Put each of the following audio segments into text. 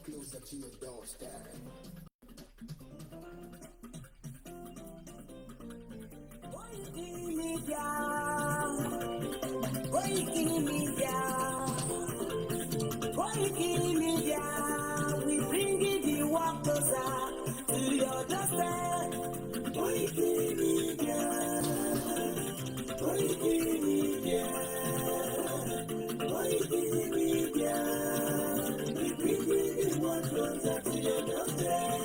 closer to your doorstep. Koikimedia, Koikimedia, Koikimedia, we bring the work closer to your doorstep. Koikimedia, Koikimedia, Koikimedia, we bring the work closer to your doorstep.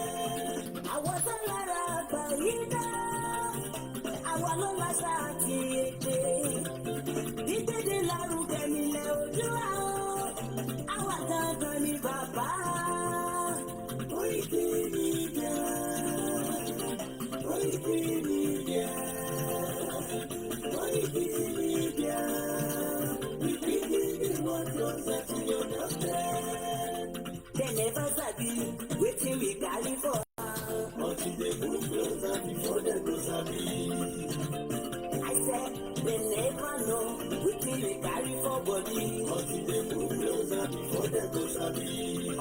I was a lot of àwa ló wá sáàtì èdè dídéde lárugẹ nílẹ̀ Oòduà àwa gangan ni bàbá Koikimedia, Koikimedia, Koikimedia, we bring the world closer to your doorstep. They never sabi wetin we carry for until they move closer before they go sabi. I said they never know wetin we carry for body until they move closer before they go sabi.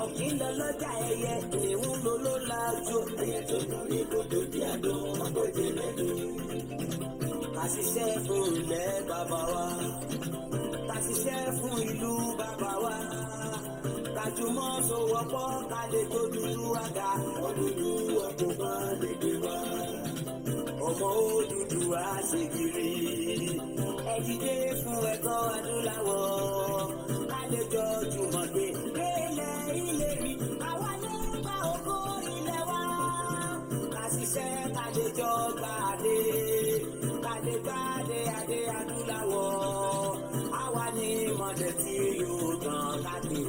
Ọ̀kìn lọ lọ́jà ẹyẹ ìhun ló ló lájú. Ẹyẹ tó lórí kòtò bí àdó ọgọ́jẹ lẹ́nu. Ká ṣiṣẹ́ fún ilẹ̀ bàbá wa. Ká ṣiṣẹ́ fún ìlú bàbá wa. Kájùmọ̀ sowọ́pọ̀ ká lè tó dúdú àga. Òdúdú ọkọ̀ bá lè gbé wá. Ọmọ Odùduwà ṣèkìrì. Ẹ dìde fún ẹ̀kọ́ adúláwọ̀. Ká lè jọ jùmọ̀ gbé. Ilẹ̀ ilé rí. Àwa lè gba ògo ilẹ̀ wa. Ká ṣiṣẹ́ ká lè jọ gbàdé. Ká lè gbàdé adé adúláwọ̀. Àwa ni mọ̀lẹ́ tí yóò tàn káàkiri.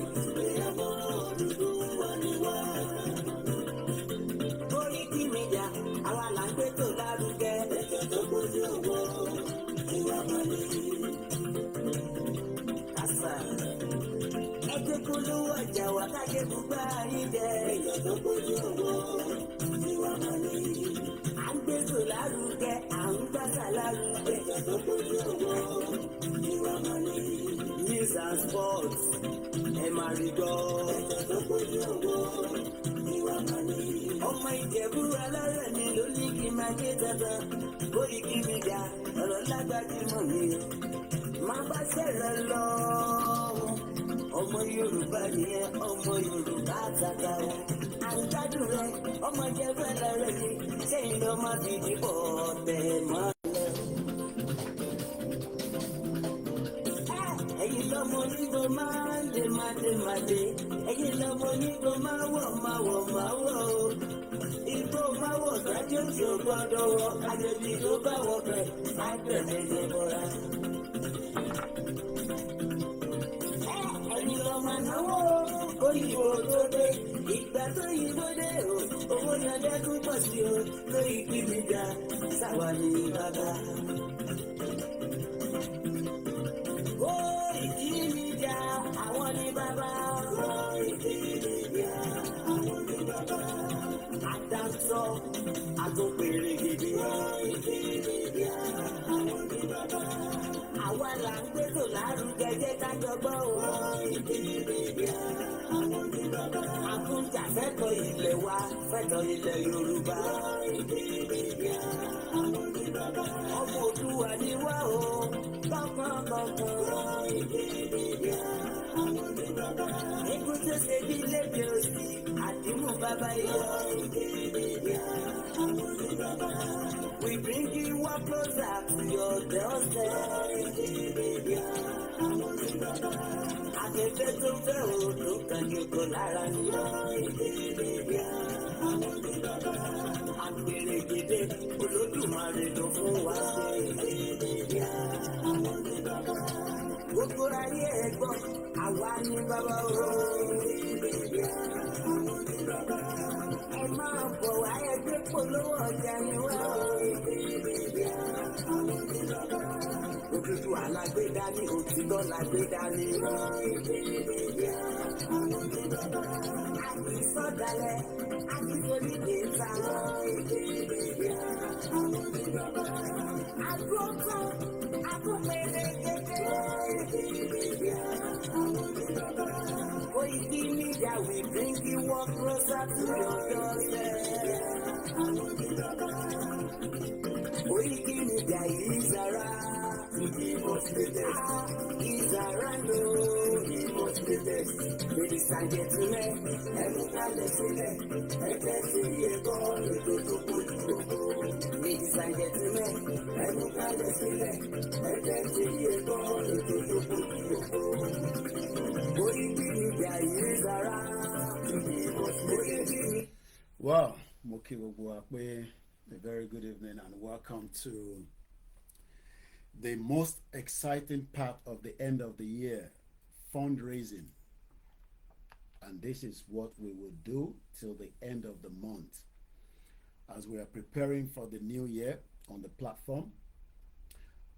Koikimedia, àwa là ń gbé tó lárugẹ. Ẹ̀jẹ̀ tó gbójú owó, ìwà mọ̀lẹ́. Àṣà ẹgbẹ́ polówó ọjà wà káyé gbogbo àríjẹ. Ẹ̀jẹ̀ tó gbójú owó, ìwà mọ̀lẹ́. À ń gbé tó lárugẹ, à ń gbàgbà lárugẹ. Ẹ̀jẹ̀ tó gbójú owó, ìwà mọ̀lẹ́. News and sports, ẹ máa rí gbọ́. Ẹ̀jẹ̀ tó gbójú owó, ìwà mọ̀lẹ́. Ọmọ Ìjẹ̀bú alárẹ̀ ni ló ní kí n máa ké dandan. Koikimedia ọ̀rọ̀ lágbàdìmọ̀ mi. Má bá ṣẹ̀rẹ̀ lọ. Ọmọ Yorùbá nìyẹn, ọmọ Yorùbá àtàkà o. À ń gbádùn rẹ, ọmọ Ìjẹ̀bú alárẹ̀ ni. Sẹ́yìn lọ má fi dìbò ọ̀tẹ̀ mọ́. Ẹ̀yin lọ́mọ onígbò máa ń dè máa dé. Ẹ̀yin lọ́mọ onígbò máa wọ̀ o. Igbó máa wọ̀ sájú tí ó gbọ́dọ̀ wọ̀. Àjèjì tó bá wọ̀ bẹ̀ máa tẹ̀lé ìjẹ̀bọ̀ra. Ẹ̀yin lọ́mọ náwó òyìnbó tó dé. Ìgbà tó yìnbó dé o, owó yọjẹ́ tún pọ̀ sí o. Koikimedia sáwà ní bàbá. Koikimedia, àwọn ni bàbá. Koikimedia, àwọn ni bàbá. Àdáńsọ, àtòpèrè gidi. Koikimedia, àwọn ni bàbá. Àwa là ń gbé tò lárugẹ jẹ́ ká jọgbọ́ o. Koikimedia, àwọn ni bàbá. Àtúntà fẹ́tọ̀ ilẹ̀ wa, fẹ́tọ̀ ilẹ̀ Yorùbá. Koikimedia, àwọn ni bàbá. Ọmọ Oòduà ni wá o. Kankan. Koikimedia, àwọn ni bàbá. Ikú tó ṣe bí lébi òsì, àdìmú bàbá yọ. Koikimedia, àwọn ni bàbá. We bring you one closer to your doorstep. Koikimedia, àwọn ni bàbá. Afẹ́fẹ́ tó fẹ́ òòlù kan yòókù lára ni. Koikimedia, àwọn ni bàbá. Àgbèrè gèdè Olódùmarè ló fún wa. Koikimedia, àwọn ni bàbá. Gbogbo ayé ẹ̀gbọ́n, àwa ni bàbá o. Koikimedia, àwọn ni bàbá. Ẹ máa bọ̀ wá ẹgbẹ́ polówó ọjà ni wá. Koikimedia, àwọn ni bàbá. Òdúdúwà la gbé dání, òtítọ́ la gbé dání. Koikimedia, àwọn ni bàbá. Àti sọ̀dálẹ̀, àti solidé ta. Koikimedia, àwọn ni bàbá. Àgùntàn, àgùnpẹ̀lẹ̀ kékeré. Koikimedia, àwọn ni bàbá. Koikimedia, we bring you one closer to your doorstep. Koikimedia is around. He must be there. He's around. He must be there. Ladies and gentlemen, everybody say that. Ladies and gentlemen, everybody say that. Koikimedia is around. He must be there. Wow, Moki Wogwakwe, a very good evening and welcome to the most exciting part of the end of the year, fundraising. And this is what we will do till the end of the month. As we are preparing for the new year on the platform,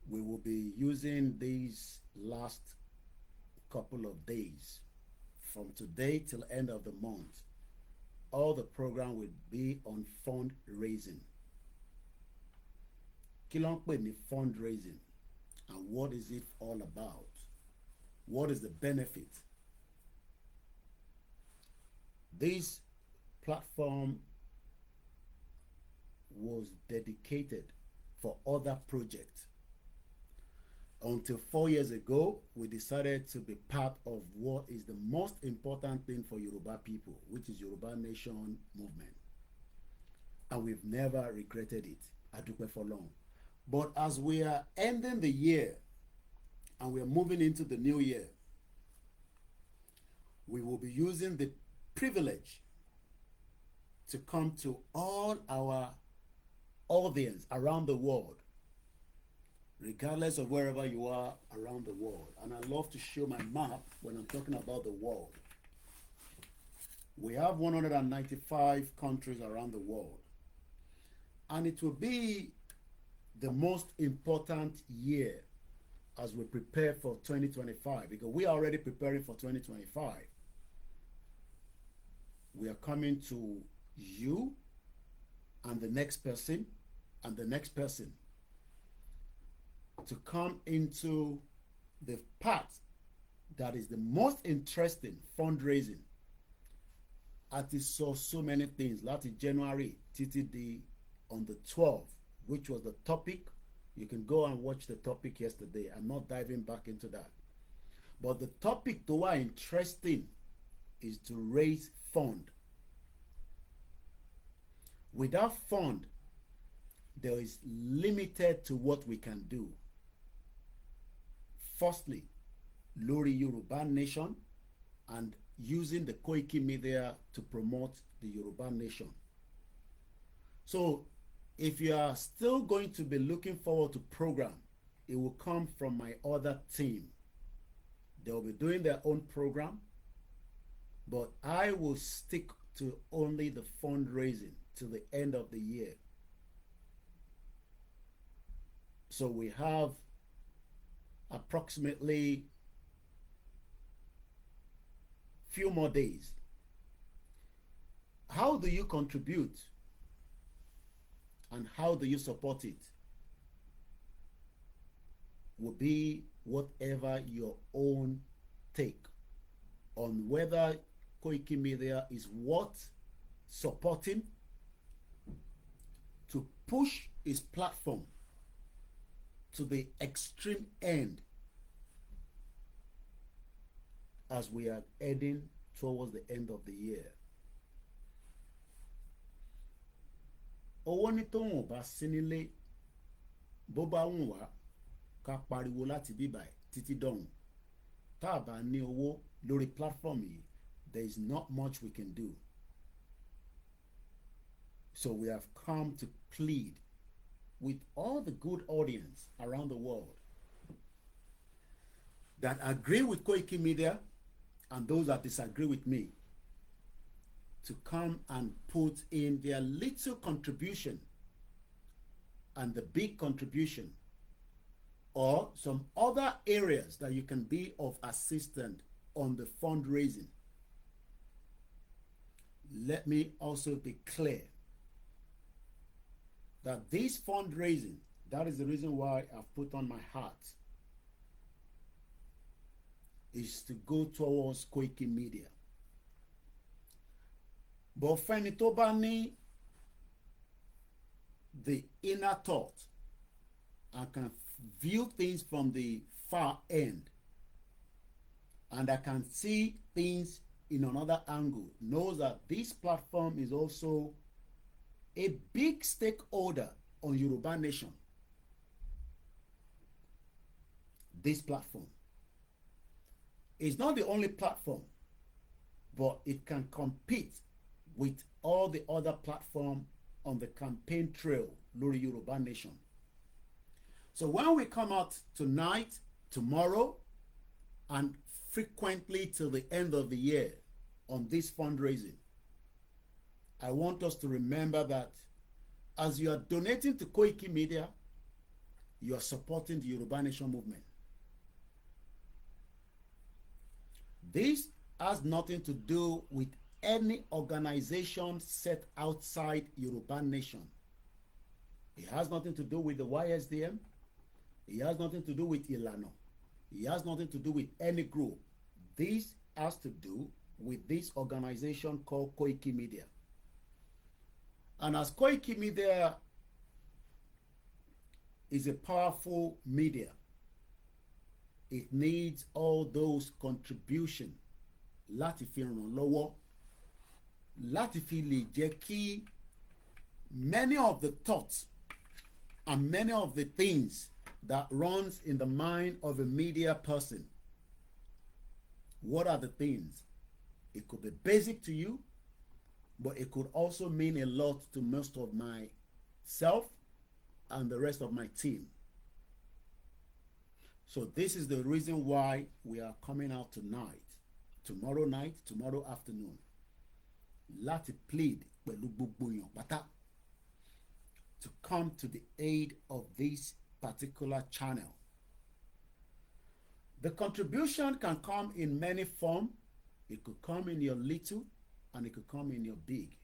we will be using these last couple of days from today till end of the month. All the program will be on fundraising. Kí ló ń pè ní fundraising and what is it all about? What is the benefit? This platform was dedicated for other projects. Until 4 years ago, we decided to be part of what is the most important thing for Yoruba people, which is Yoruba Nation movement. And we've never regretted it. Adúpẹ́ f'Ọlọ́run. But as we are ending the year and we are moving into the new year, we will be using the privilege to come to all our audience around the world, regardless of wherever you are around the world. And I love to show my map when I'm talking about the world. We have 195 countries around the world. And it will be the most important year as we prepare for 2025, because we are already preparing for 2025. We are coming to you and the next person and the next person to come into the part that is the most interesting, fundraising. Àti sọ so many things láti January títí di on the 12th, which was the topic. You can go and watch the topic yesterday. I'm not diving back into that. But the topic tó wà interesting is to raise fund. Without fund, there is limited to what we can do. Firstly, lórí Yoruba Nation and using the Koikimedia to promote the Yoruba Nation. So if you are still going to be looking forward to program, it will come from my other team. They will be doing their own program, but I will stick to only the fundraising till the end of the year. So we have approximately few more days. How do you contribute and how do you support it will be whatever your own take on whether Koikimedia is worth supporting to push its platform to the extreme end as we are heading towards the end of the year. Owó ní tóun ò bá sí nílé bó bá wùn wá ká pariwo láti bíbáyìí títí dọ̀hùn. Tá a bá ní owó lórí platform yìí, there is not much we can do. So we have come to plead with all the good audience around the world that agree with Koikimedia and those that disagree with me to come and put in their little contribution and the big contribution, or some other areas that you can be of assistance on the fundraising. Let me also be clear that this fundraising, that is the reason why I've put on my hat, is to go towards Koikimedia. but fẹ́ni tó bá ní the inner thought and can view things from the far end and I can see things in another angle knows that this platform is also a big stakeholder on Yoruba Nation. This platform is not the only platform, but it can compete with all the other platforms on the campaign trail lórí Yoruba Nation. So when we come out tonight, tomorrow, and frequently till the end of the year on this fundraising, I want us to remember that as you are donating to Koikimedia, you are supporting the Yoruba Nation movement. This has nothing to do with any organization set outside Yoruba Nation. It has nothing to do with the YSDM. It has nothing to do with Ilano. It has nothing to do with any group. This has to do with this organization called Koikimedia. And as Koikimedia is a powerful media, it needs all those contributions láti fi ràn lọ́wọ́, láti fi lè jẹ́ kí many of the thoughts and many of the things that runs in the mind of a media person. What are the things? It could be basic to you, but it could also mean a lot to most of myself and the rest of my team. So this is the reason why we are coming out tonight, tomorrow night, tomorrow afternoon, láti plead pẹ̀lú gbogbo èèyàn pátá to come to the aid of this particular channel. The contribution can come in many forms. It could come in your little and it could come in your big.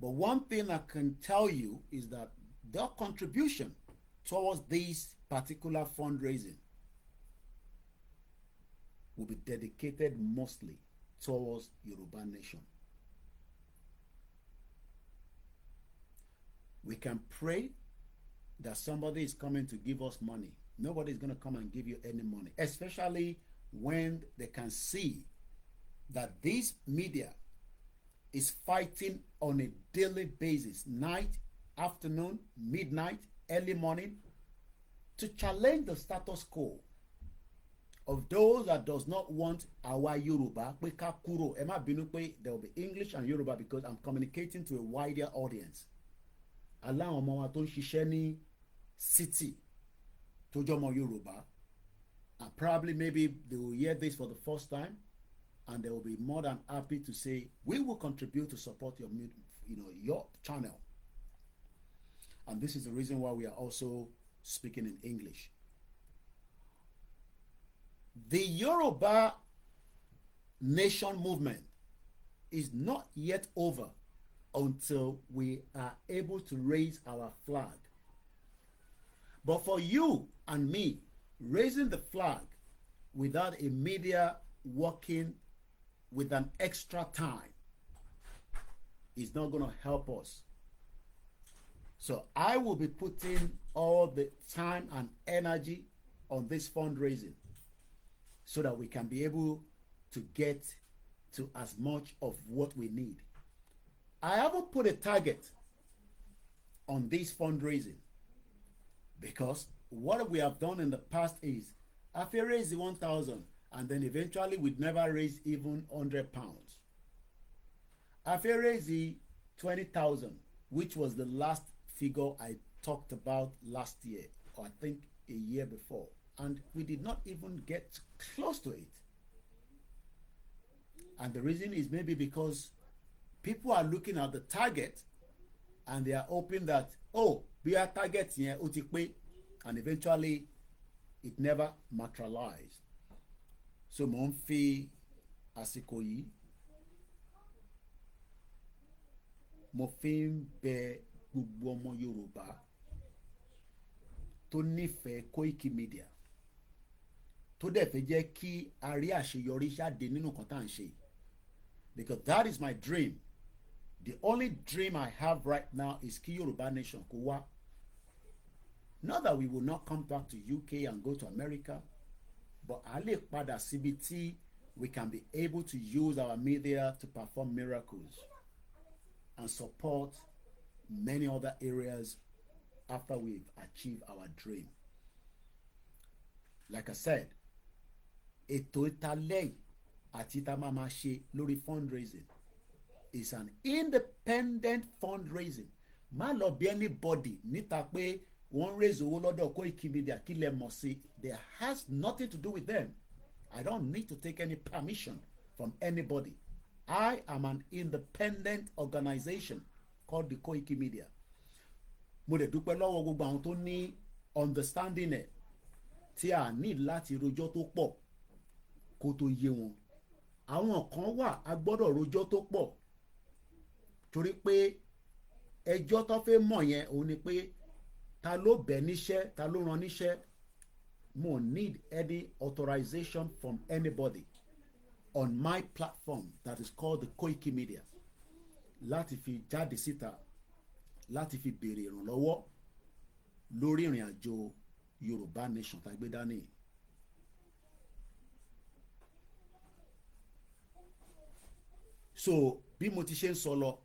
But one thing I can tell you is that the contribution towards this particular fundraising will be dedicated mostly towards Yoruba Nation. We can pray that somebody is coming to give us money. Nobody is going to come and give you any money, especially when they can see that this media is fighting on a daily basis, night, afternoon, midnight, early morning, to challenge the status quo of those that does not want our Yoruba. Pé ká kúrò, ẹ má bínú pé there will be English and Yoruba because I'm communicating to a wider audience. Aláwọn ọmọ wa tó ń ṣiṣẹ́ ní city tó jọmọ Yoruba, and probably maybe they will hear this for the first time and they will be more than happy to say we will contribute to support your channel. And this is the reason why we are also speaking in English. The Yoruba Nation movement is not yet over until we are able to raise our flag. But for you and me, raising the flag without a media working with an extra time is not going to help us. So I will be putting all the time and energy on this fundraising so that we can be able to get to as much of what we need. I haven't put a target on this fundraising because what we have done in the past is I've raised 1,000 and then eventually we'd never raise even £100. I've raised 20,000, which was the last figure I talked about last year, or I think a year before, and we did not even get close to it. And the reason is maybe because people are looking at the target and they are hoping that, oh, we are target here, and eventually it never materialized. So mo ń fi àsìkò yìí mo fi ń bẹ gbogbo ọmọ Yorùbá tó nífẹ̀ẹ́ Koikimedia tó dẹ̀ fẹ́ jẹ́ kí a rí àṣeyọrí jáde nínú nǹkan tá à ń ṣe, because that is my dream, The only dream I have right now is kí Yoruba nation kó wá. Not that we will not come back to UK and go to America, but a lè padà síbi tí we can be able to use our media to perform miracles and support many other areas after we've achieved our dream. Like I said, ètò ìtàlẹ́yìn àti ìta máa ṣe lórí fundraising is an independent fundraising. Má lọ bí anybody níta pé wọ́n raise owó lọ́dọ̀ Koikimedia kí lẹ mọ̀ sí. There has nothing to do with them. I don't need to take any permission from anybody. I am an independent organization called the Koikimedia. Mo dẹ̀ dúpẹ́ lọ́wọ́ gbogbo àwọn tó ní understanding ẹ̀ tí a ní láti rojọ́ tó pọ̀ kó tó yé wọn. Àwọn kan wà a gbọ́dọ̀ rojọ́ tó pọ̀ torí pé ẹjọ́ tó fẹ́ mọ̀ yẹn òun ni pé ta ló bẹ̀ níṣẹ́ ta ló rán níṣẹ́. Mo need any authorization from anybody on my platform that is called the Koikimedia láti fi jáde síta láti fi béèrè ìrànlọ́wọ́ lórí ìrìn àjò Yorùbá nation tá gbé dání. So bí mo ti ṣe ń sọ lọ,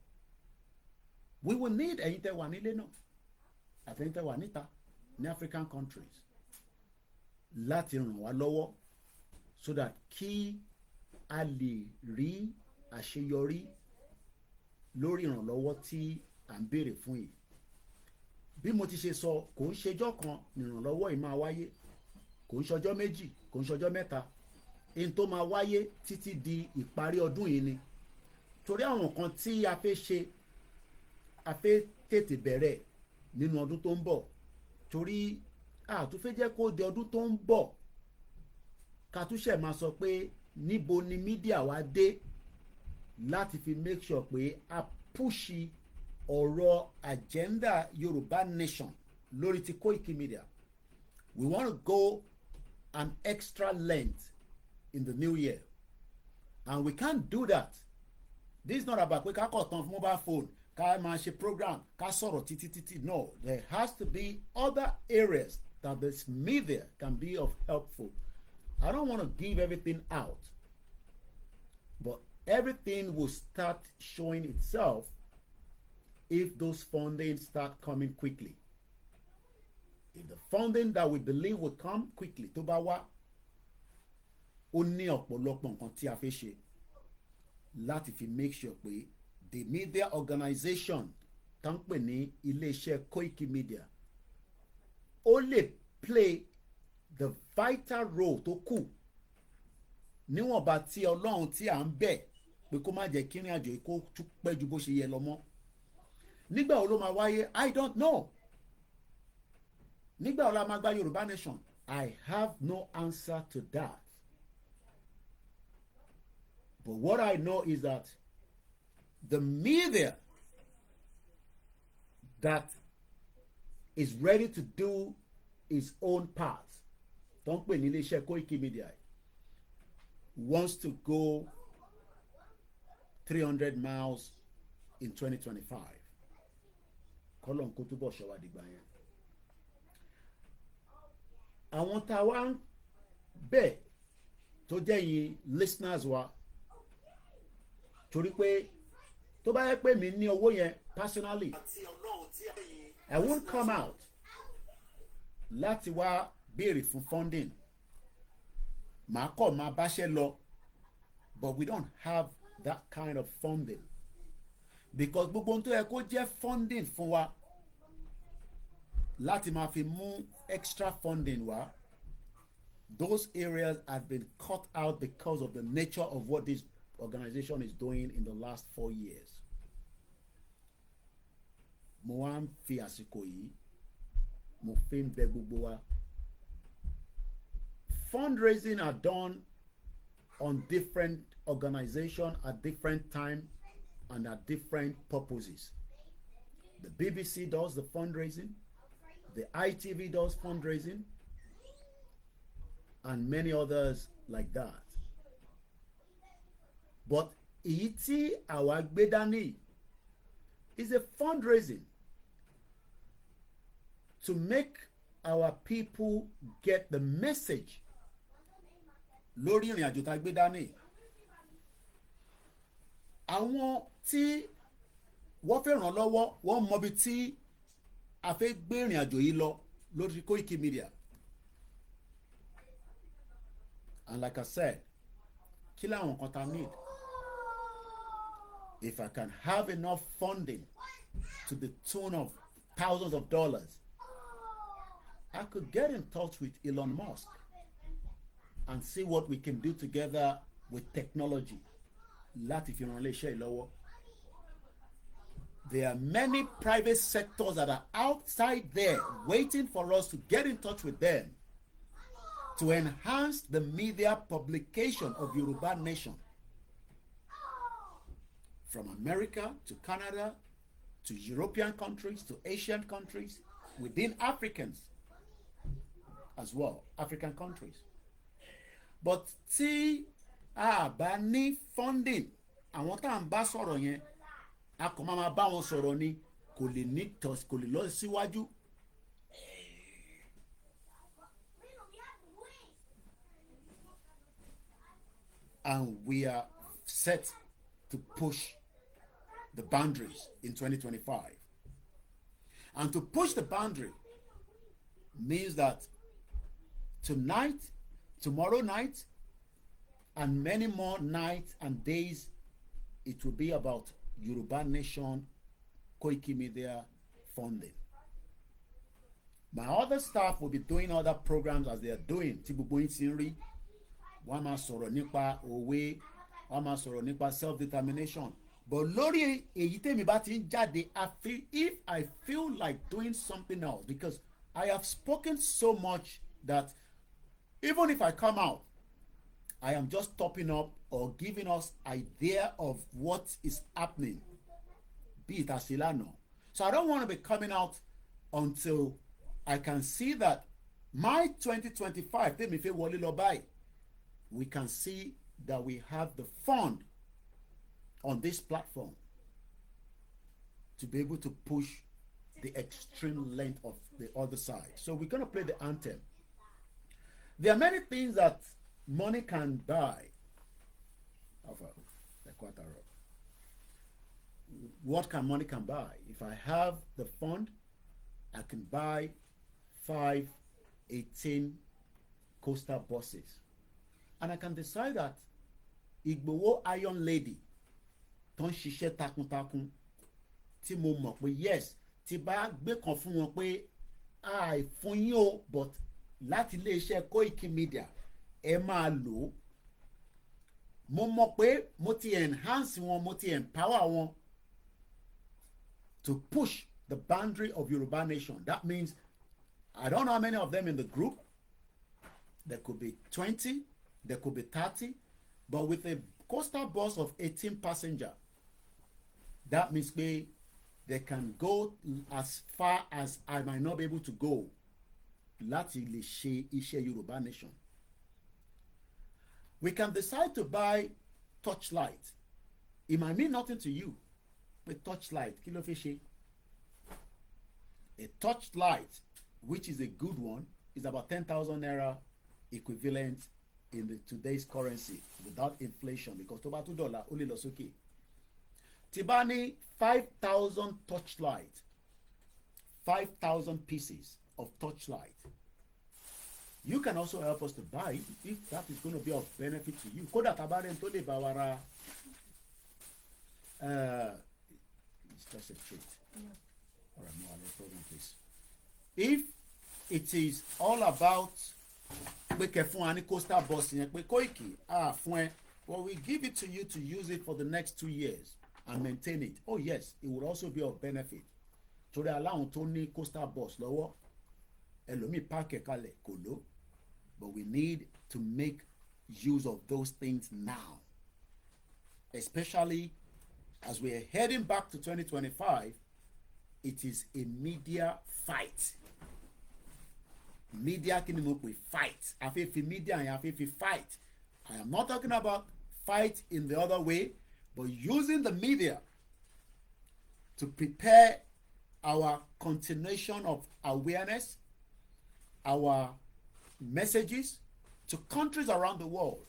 we will need ẹ̀yin tẹ́ wà nílé náà àtẹ̀yin tẹ́ wà níta ní African countries láti ràn wá lọ́wọ́ so that kí a lè rí àṣeyọrí lórí ìrànlọ́wọ́ tí à ń béèrè fún yìí. Bí mo ti ṣe sọ, kò ń ṣejọ́ kan ìrànlọ́wọ́ yìí máa wáyé, kò ń ṣọjọ́ méjì, kò ń ṣọjọ́ mẹ́ta. Èyí tó máa wáyé títí di ìparí ọdún yìí ni. Torí àwọn kan tí a fẹ́ ṣe, a fẹ́ tètè bẹ̀rẹ̀ nínú ọdún tó ń bọ̀. Torí tún fẹ́ jẹ́ kó di ọdún tó ń bọ̀ ká tún ṣẹ̀ máa sọ pé níbo ni mídíà wa dé láti fi make sure pé a púṣì ọ̀rọ̀ agenda Yorùbá nation lórí ti Koikimedia. We want to go an extra length in the new year and we can't do that. This is not about pé ká kọ̀ tán fún mobile phone ká máa ṣe program ká sọ̀rọ̀ títí. No, there has to be other areas that this media can be of helpful. I don't want to give everything out, but everything will start showing itself if those funding start coming quickly. If the funding that we believe will come quickly, tó bá wá, ó ní ọ̀pọ̀lọpọ̀ nǹkan tí a fẹ́ ṣe láti fi make sure pé the media organization tá ń pè ní iléeṣẹ́ Koikimedia ó lè play the vital role tó kù níwọ̀nba tí Ọlọ́run tí à ń bẹ̀ pé kó má jẹ́ kí ìrìn àjò yìí kó tún pẹ́ ju bó ṣe yẹ lọ mọ́. Nígbà wo ló máa wáyé? I don't know. Nígbà wo la máa gba Yorùbá nation? I have no answer to that. But what I know is that the media that is ready to do its own part, don't pè ní iléeṣẹ́ Koikimedia, wants to go 300 miles in 2025. Kọ́lọ́n kó túbọ̀ ṣọwá dìgbà yẹn. Àwọn tá a wá ń bẹ̀ tó jẹ́ yín listeners wa, torí pé tó bá yẹ pé mi ní owó yẹn personally, I won't come out láti wá béèrè fún funding. Màá kọ̀ máa báṣẹ́ lọ, but we don't have that kind of funding. Because gbogbo ohun tó yẹ kó jẹ́ funding fún wa láti máa fi mú extra funding wá, those areas have been cut out because of the nature of what this organization is doing in the last 4 years. Mo wá ń fi àsìkò yìí mo fi ń bẹ̀ gbogbo wa. Fundraising are done on different organizations at different time and at different purposes. The BBC does the fundraising, the ITV does fundraising, and many others like that. But èyí tí àwa gbé dání It's a fundraising to make our people get the message lórí ìrìn àjò tá a gbé dání. Àwọn tí wọ́n fẹ́ ràn lọ́wọ́ wọ́n mọbi tí a fẹ́ gbé ìrìn àjò yìí lọ lórí Koikimedia. And like I said, kí làwọn kan ta need? If I can have enough funding to the tune of thousands of dollars, I could get in touch with Elon Musk and see what we can do together with technology. Láti fi ràn iléeṣẹ́ ìlọ́wọ́. There are many private sectors that are outside there waiting for us to get in touch with them to enhance the media publication of Yoruba Nation. From America to Canada to European countries to Asian countries, within Africans as well, African countries. But tí a bá ní funding, àwọn tá à ń bá sọ̀rọ̀ yẹn, a kò máa bá wọn sọ̀rọ̀ ni, kò lè ní tọ́s, kò lè lọ síwájú. And we are set to push the boundaries in 2025. And to push the boundary means that tonight, tomorrow night, and many more nights and days, it will be about Yoruba Nation Koikimedia funding. My other staff will be doing other programs as they are doing. Tí gbogbo yín ti ń rí, wọ́n máa sọ̀rọ̀ nípa òwe, wọ́n máa sọ̀rọ̀ nípa self-determination. But lórí èyí tèmi bá ti ń jáde, if I feel like doing something else, because I have spoken so much that even if I come out, I am just topping up or giving us idea of what is happening, be it asilano. So I don't want to be coming out until I can see that my 2025, tèmi fẹ́ wọlé lọ báyìí, we can see that we have the fund on this platform to be able to push the extreme length of the other side. So we're going to play the anthem. There are many things that money can buy. What can money can buy? If I have the fund, I can buy 5 18 coastal buses. And I can decide that Igbowo Iron Lady tó ń ṣiṣẹ́ takuntakun tí mo mọ̀ pé yes, tí bá gbé kan fún wọn pé àìfún yín o, but láti iléeṣẹ́ Koikimedia ẹ máa lò ó. Mo mọ̀ pé mo ti enhance wọn, mo ti empower wọn to push the boundary of Yoruba Nation. That means I don't know how many of them in the group. There could be 20, there could be 30, but with a coastal bus of 18 passengers, that means they can go as far as I might not be able to go. Láti lè ṣe iṣẹ́ Yoruba Nation. We can decide to buy torchlight. It might mean nothing to you, but torchlight, kí ló fi ṣe? A torchlight, which is a good one, is about 10,000 naira equivalent in the today's currency without inflation, because tó bá $2 ó lè lọ sókè. Tí bá ní 5,000 torchlight, 5,000 pieces of torchlight, you can also help us to buy it if that is going to be of benefit to you. Kódà tá bá rẹ̀ tó lè bá wa ra, it's just a treat. All right, no other problem, please. If it is all about pé kẹ́ fún wa ní coastal bus yẹn pé Koiki fún ẹ, well, we give it to you to use it for the next 2 years and maintain it. Oh yes, it would also be of benefit. Torí aláwọn tó ní coastal bus lọ́wọ́, ẹlòmíì páàkì kalẹ̀ kò lò, but we need to make use of those things now, especially as we are heading back to 2025. It is a media fight. Media kí ni mo pè fight. Afẹ́fẹ́ media yẹn afẹ́fẹ́ fight. I am not talking about fight in the other way, but using the media to prepare our continuation of awareness, our messages to countries around the world.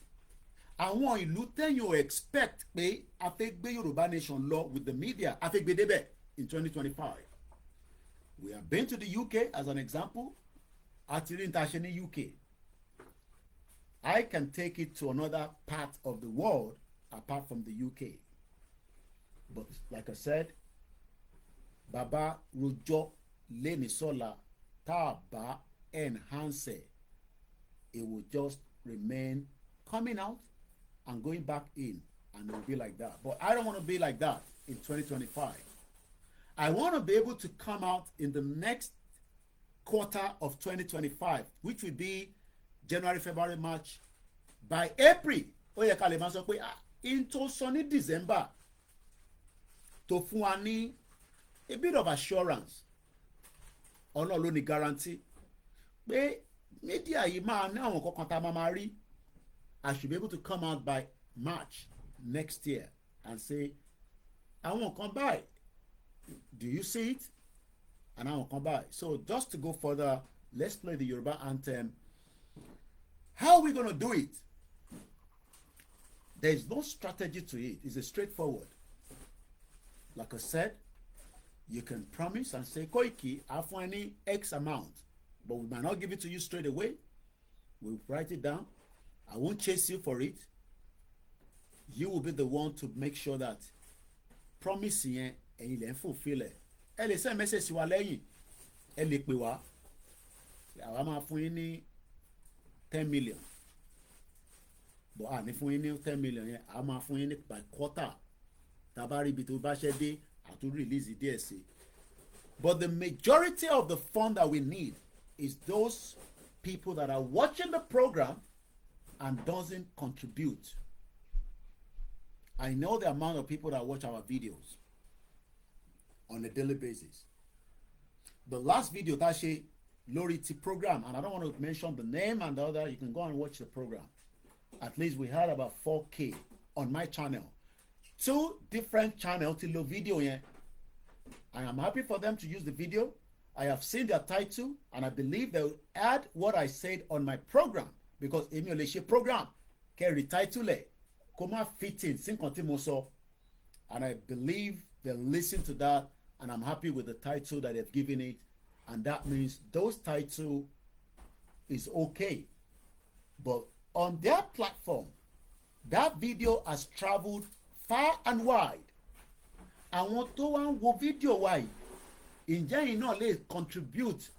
Àwọn ìlú tẹ́yìn ò expect pé a fẹ́ gbé Yorùbá Nation lọ with the media, a fẹ́ gbé débẹ̀ in 2025. We have been to the UK as an example. Àti rí níta ṣe ní UK. I can take it to another part of the world apart from the UK. But like I said, Baba Rojọ́ Lénisọ́la tá a bá enhance it will just remain coming out and going back in, and it will be like that. But I don't want to be like that in 2025. I want to be able to come out in the next quarter of 2025, which will be January, February, March. By April, ó yẹ ká lè máa sọ pé into sunny December tó fún wa ní a bit of assurance, Ọlọ́run ló ní guarantee pé media yìí máa ní àwọn kankan tá a máa rí. I should be able to come out by March next year and say, àwọn kan báyìí, do you see it? And àwọn kan báyìí. So just to go further, let's play the Yoruba anthem. How are we going to do it? There is no strategy to it. It's a straightforward. Like I said, you can promise and say, Koiki, I'll find any X amount, but we might not give it to you straight away. We'll write it down. I won't chase you for it. You will be the one to make sure that promise yẹn ẹ̀yin lè ń fulfill ẹ̀. Ẹ lè send message sí wa lẹ́yìn. Ẹ lè pè wá. Àwa máa fún yín ní 10 million. But ní fún yín ní 10 million yẹn, a máa fún yín ní by quarter. Tá bá rí ibi tó bá ṣẹ́ dé, a tún release díẹ̀ sí. But the majority of the fund that we need is those people that are watching the program and doesn't contribute. I know the amount of people that watch our videos on a daily basis. The last video that she lórí ti program, and I don't want to mention the name and the other, you can go and watch the program. At least we had about 4K on my channel. 2 different channels to the video yẹn. I am happy for them to use the video. I have seen their title, and I believe they will add what I said on my program, because èmi ò lè ṣe program kẹ́rì title ẹ̀ kó má fit in sí nǹkan tí mo sọ. And I believe they listen to that, and I'm happy with the title that they've given it, and that means those title is okay. But on their platform, that video has traveled far and wide. Àwọn tó wá ń wo fídíò wa yìí, ǹjẹ́ yìí náà lè contribute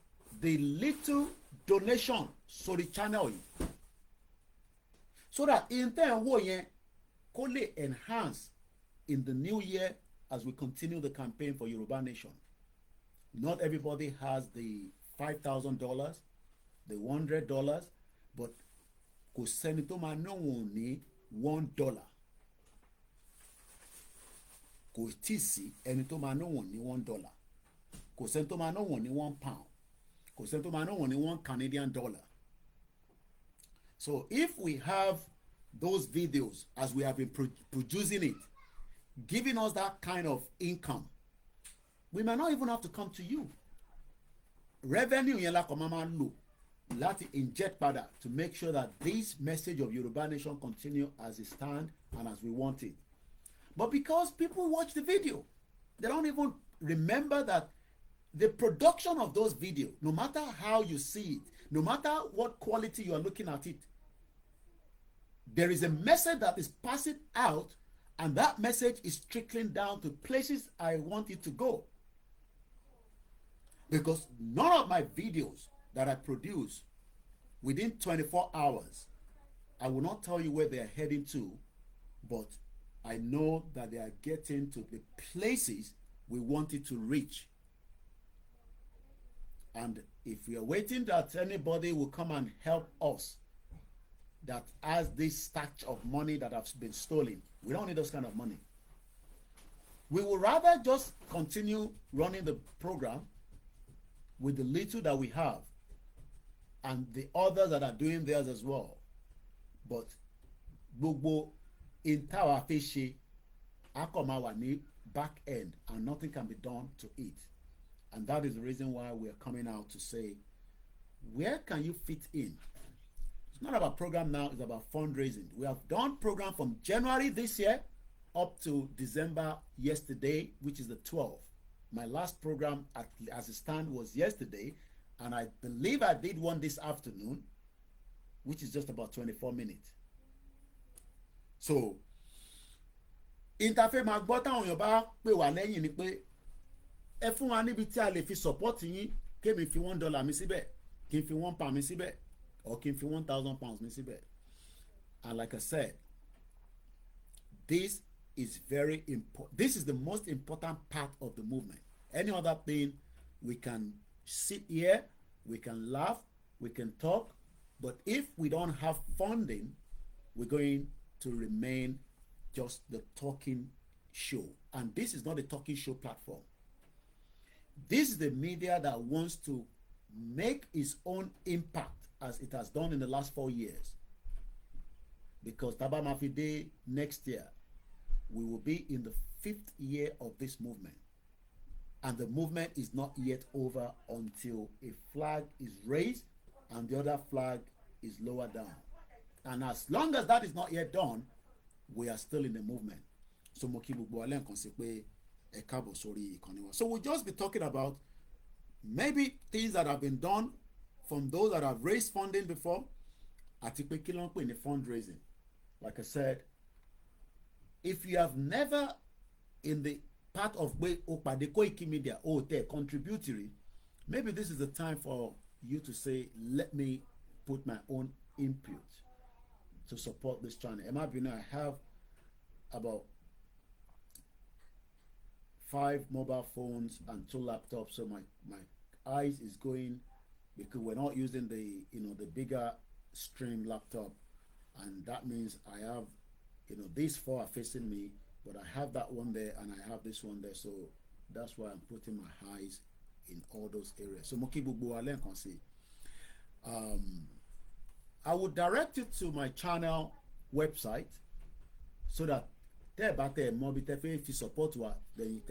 the little donation sórí channel yìí, so that ìtẹ́ ń wò yẹn kó lè enhance in the new year as we continue the campaign for Yoruba Nation. Not everybody has the $5,000, the $100, but kò sẹ́ni tó máa náwó ní $1. Kò tí sí ẹni tó máa náwó ní $1. Kò sẹ́ni tó máa náwó ní £1. Kò sẹ́ni tó máa náwó ní $1. So if we have those videos as we have been producing it, giving us that kind of income, we might not even have to come to you. Revenue yẹn la kò máa lò láti inject padà to make sure that this message of Yoruba Nation continue as it stand and as we want it. But because people watch the video, they don't even remember that the production of those videos, no matter how you see it, no matter what quality you are looking at it, there is a message that is passing out, and that message is trickling down to places I want it to go. Because none of my videos that I produce within 24 hours, I will not tell you where they are heading to, but I know that they are getting to the places we want it to reach. And if we are waiting that anybody will come and help us that has this stack of money that has been stolen, we don't need those kind of money. We will rather just continue running the program with the little that we have and the others that are doing theirs as well. But gbogbo in táwa fi ṣe a kò máa wà ní back end, and nothing can be done to it. And that is the reason why we are coming out to say, where can you fit in? It's not about program now, it's about fundraising. We have done program from January this year up to December yesterday, which is the 12th. My last program as it stands was yesterday, and I believe I did one this afternoon, which is just about 24 minutes. So, interfaith máa gbọ́ táwọn èèyàn bá pè wá lẹ́yìn ni pé ẹ fún wa níbi tí a lè fi support yín, kémi fi $1 mi síbẹ̀, kí n fi £1 mi síbẹ̀, or kí n fi £1,000 mi síbẹ̀. And like I said, this is very important. This is the most important part of the movement. Any other thing, we can sit here, we can laugh, we can talk, but if we don't have funding, we're going to remain just the talking show. And this is not a talking show platform. This is the media that wants to make its own impact as it has done in the last 4 years. Because Taba Mafide next year, we will be in the 5th year of this movement. And the movement is not yet over until a flag is raised and the other flag is lowered down. And as long as that is not yet done, we are still in the movement. So so we'll just be talking about maybe things that have been done from those that have raised funding before. Àti pé kí ló ń pè ní fundraising. Like I said, if you have never in the part of Opade Koikimedia or contributory, maybe this is the time for you to say, let me put my own input to support this channel. I have about 5 mobile phones and 2 laptops, so my eyes is going, because we're not using the the bigger stream laptop, and that means I have these 4 are facing me, but I have that one there and I have this one there, so that's why I'm putting my eyes in all those areas. So I would direct you to my channel website so that if you support then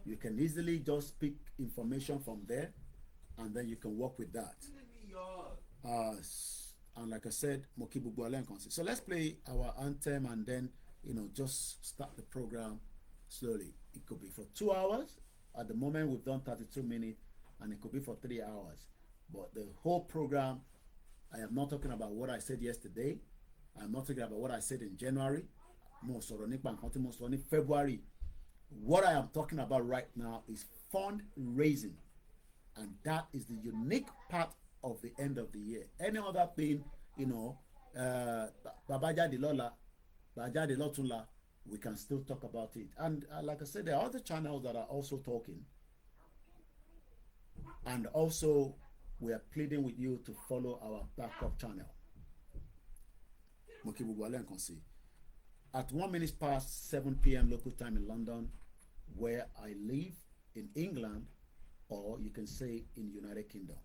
you can easily just pick information from there, and then you can work with that. And like I said, so let's play our anthem and then just start the program slowly. It could be for 2 hours. At the moment we've done 32 minutes, and it could be for 3 hours. But the whole program, I am not talking about what I said yesterday. I'm not talking about what I said in January. February. What I am talking about right now is fundraising, and that is the unique part of the end of the year. Any other thing, we can still talk about it. And like I said, there are other channels that are also talking, and also we are pleading with you to follow our backup channel. At 1 minute past 7 p.m. local time in London, where I live in England, or you can say in United Kingdom.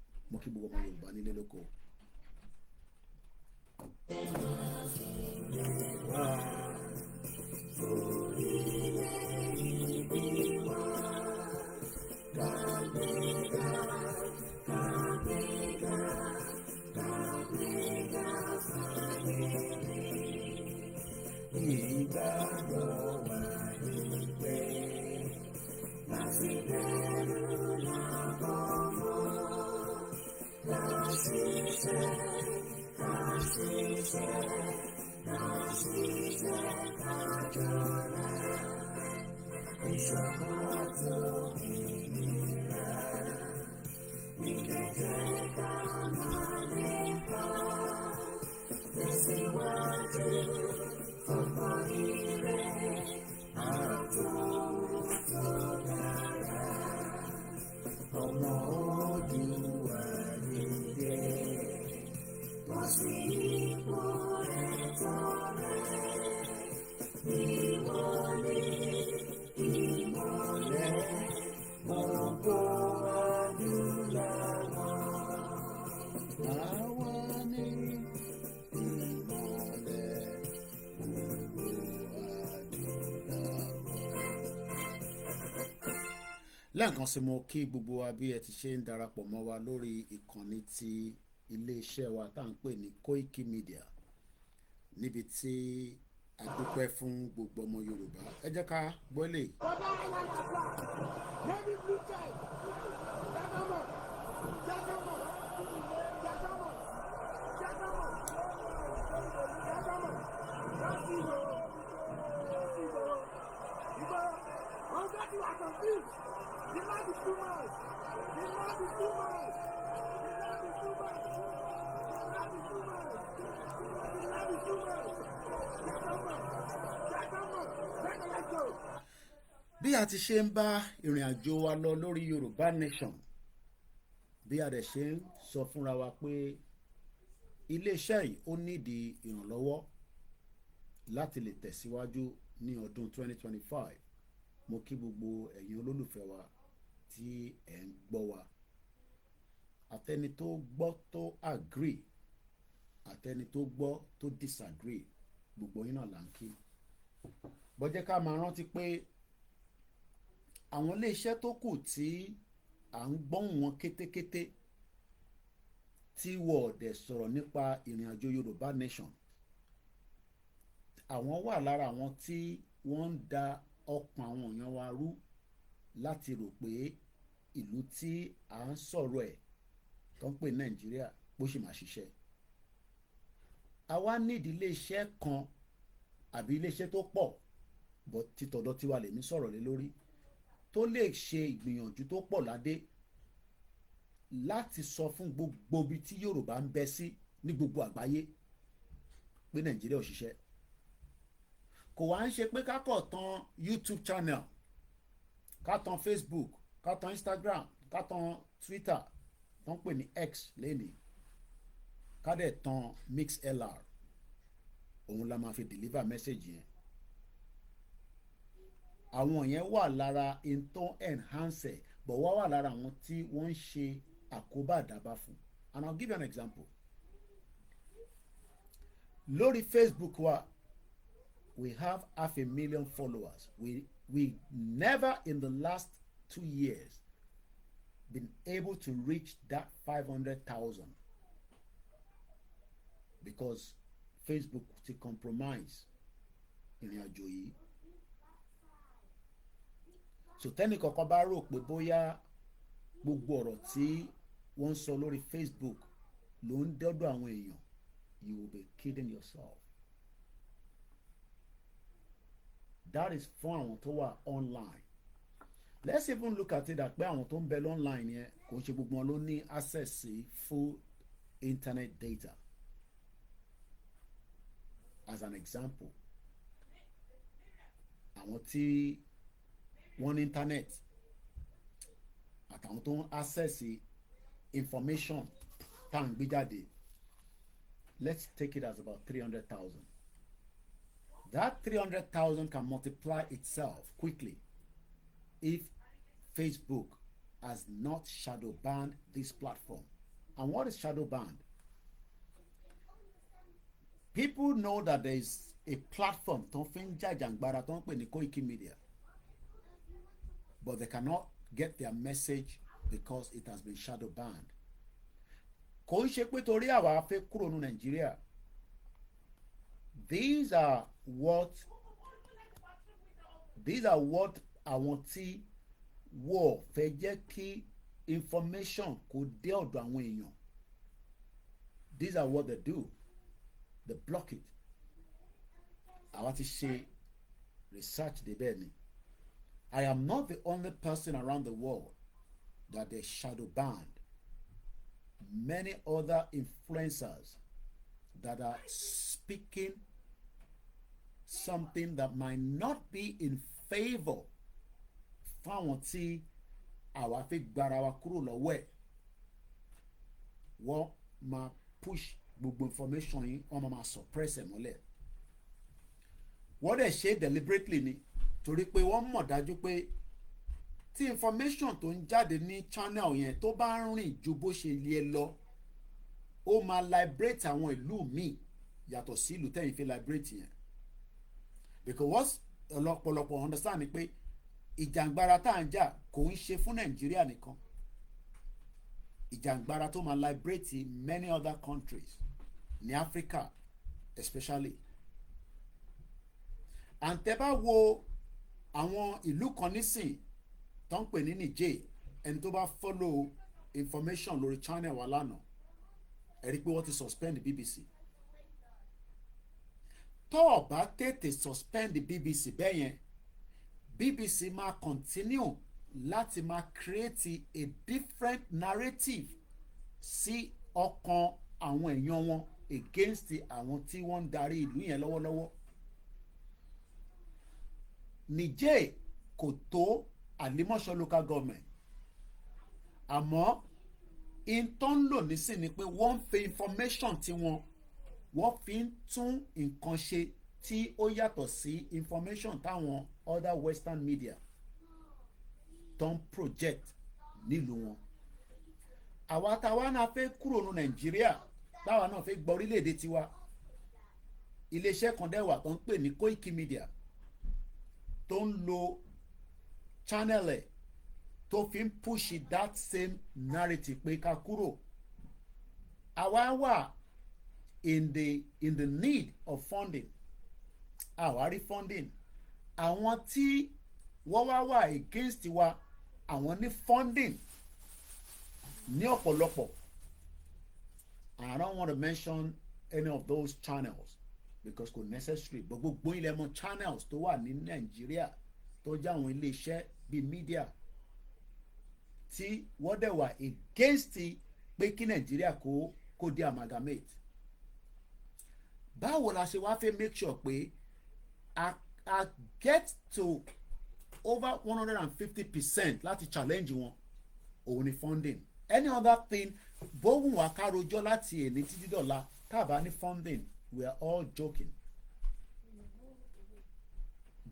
lẹ́ẹ̀kan sí mo kí gbogbo wa bí ẹ ti ṣe ń darapọ̀ mọ́ wa lórí ìkànnì ti iléeṣẹ́ wa tá à ń pè ní Koikimedia, níbi tí a dúpẹ́ fún gbogbo ọmọ Yorùbá. Ẹ jẹ́ ká gbọ́ lè. Bí a ti ṣe ń bá ìrìn àjò wa lọ lórí Yorùbá Nation, bí a dẹ̀ ṣe ń sọ fúnra wa pé iléeṣẹ́ yìí ó nídìí ìrànlọ́wọ́ láti lè tẹ̀síwájú ní ọdún 2025. Mo kí gbogbo ẹ̀yin olólùfẹ́ wa tí ẹ̀ ń gbọ́ wa, àtẹni tó gbọ́ tó agree, àtẹni tó gbọ́ tó disagree, gbogbo yín náà là ń kí. Bó jẹ́ ká máa rántí pé àwọn iléeṣẹ́ tó kù tí à ń gbọ́hùn wọn kétékété tí wọ́n dẹ̀ sọ̀rọ̀ nípa ìrìn àjò Yorùbá Nation, àwọn wà lára àwọn tí wọ́n ń da ọkàn àwọn èèyàn wa rú láti rò pé ìlú tí à ń sọ̀rọ̀ ẹ̀ tó ń pè Nàìjíríà bó ṣe máa ṣiṣẹ́. Àwa nídìí iléeṣẹ́ kan àbí iléeṣẹ́ tó pọ̀, bọ́ títọ̀dọ̀ tiwa lèmi sọ̀rọ̀ lé lórí, tó lè ṣe ìgbìyànjú tó pọ̀ ládé láti sọ fún gbogbo ibi tí Yorùbá ń bẹ sí ní gbogbo àgbáyé pé Nàìjíríà ò ṣiṣẹ́. Kò wá ń ṣe pé ká kọ̀ tan YouTube channel, ká tan Facebook, ká tan Instagram, ká tan Twitter tó ń pè ní X lẹ́nìí, ká dẹ̀ tan MixLR, òun la máa fi deliver message yẹn. Àwọn yẹn wà lára ìtàn enhance, but wọ́n wà lára àwọn tí wọ́n ń ṣe àkóbá àdábá fún. And I'll give you an example. Lórí Facebook wa, we have 500,000 followers. We never in the last 2 years been able to reach that 500,000 because Facebook ti compromise ìrìn àjò yìí. So tẹ́nì kankan bá rò pé bóyá gbogbo ọ̀rọ̀ tí wọ́n ń sọ lórí Facebook ló ń dọ́dọ̀ àwọn èèyàn, you will be kidding yourself. That is fún àwọn tó wà online. Let's even look at it that pé àwọn tó ń bẹ online yẹn kò ṣe gbogbo wọn ló ní access sí full internet data. As an example, àwọn tí wọ́n ní internet àtàwọn tó ń access information tá à ń gbé jáde, let's take it as about 300,000. That 300,000 can multiply itself quickly if Facebook has not shadow banned this platform. And what is shadow banned? People know that there is a platform tó fi ń jàjàngbara tó ń pè ní Koikimedia, but they cannot get their message because it has been shadow banned. Kò ń ṣe pé torí àwa fẹ́ kúrò ní Nàìjíríà. These are what àwọn tí wọ́n fẹ́ jẹ́ kí information kó dé ọ̀dọ̀ àwọn èèyàn. These are what they do. They block it. Àwa ti ṣe research débẹ̀ ni. I am not the only person around the world that they shadow banned. Many other influencers that are speaking something that might not be in favor fáwọn tí àwa fi gbára wa kúrò lọ́wọ́ ẹ̀, wọ́n máa push gbogbo information yìí, wọ́n máa suppress ẹ̀ mọ́lẹ̀. Wọ́n dẹ̀ ṣe deliberately ni, torí pé wọ́n mọ̀ dájú pé tí information tó ń jáde ní channel yẹn tó bá ń rìn ju bó ṣe yẹ lọ, ó máa liberate àwọn ìlú míì yàtọ̀ sí ìlú tẹ́yìn fi liberate yẹn. Because what ọ̀pọ̀lọpọ̀ understand ni pé ìjàngbara tá à ń jà kò ń ṣe fún Nàìjíríà nìkan, ìjàngbara tó máa liberate many other countries ní Africa especially. àǹtẹ̀ bá wo àwọn ìlú kan nísìn tó ń pè ní Niger, ẹni tó bá follow information lórí channel wa lánàá ẹ rí i pé wọ́n ti suspend BBC. tó o bá tètè suspend BBC bẹ́ẹ̀ yẹn, BBC máa continue láti máa create a different narrative sí ọkàn àwọn èèyàn wọn against àwọn tí wọ́n ń darí ìlú yẹn lọ́wọ́lọ́wọ́. Niger kò tó Àlímọ̀ṣọ́ local government, àmọ́ in tó ń lò nísìn ni pé wọ́n ń fi information tí wọ́n fi ń tún nǹkan ṣe tí ó yàtọ̀ sí information táwọn other western media tó ń project nílùú wọn. àwa táwa náà fẹ́ kúrò ní Nàìjíríà, táwa náà fẹ́ gba orílẹ̀-èdè tiwa, iléeṣẹ́ kan dẹ́wà tó ń pè ní Koikimedia tó ń lo channel ẹ̀ tó fi ń push that same narrative pé ká kúrò. àwa wà in the need of funding, àwárí funding. àwọn tí wọ́n wà against wa, àwọn ní funding ní ọ̀pọ̀lọpọ̀. I don't want to mention any of those channels because kò necessary, but gbogbo ilẹ̀ mọ̀ channels tó wà ní Nàìjíríà tó jẹ́ àwọn iléeṣẹ́ bíi media tí wọ́n dẹ̀ wà against pé kí Nàìjíríà kó di amalgamate. báwo la ṣe wá fẹ́ make sure pé I get to over 150% láti challenge wọn? òun ni funding. Any other thing bóhùn wá ká rojọ́ láti èní títí dọ̀la tá a bá ní funding, we are all joking.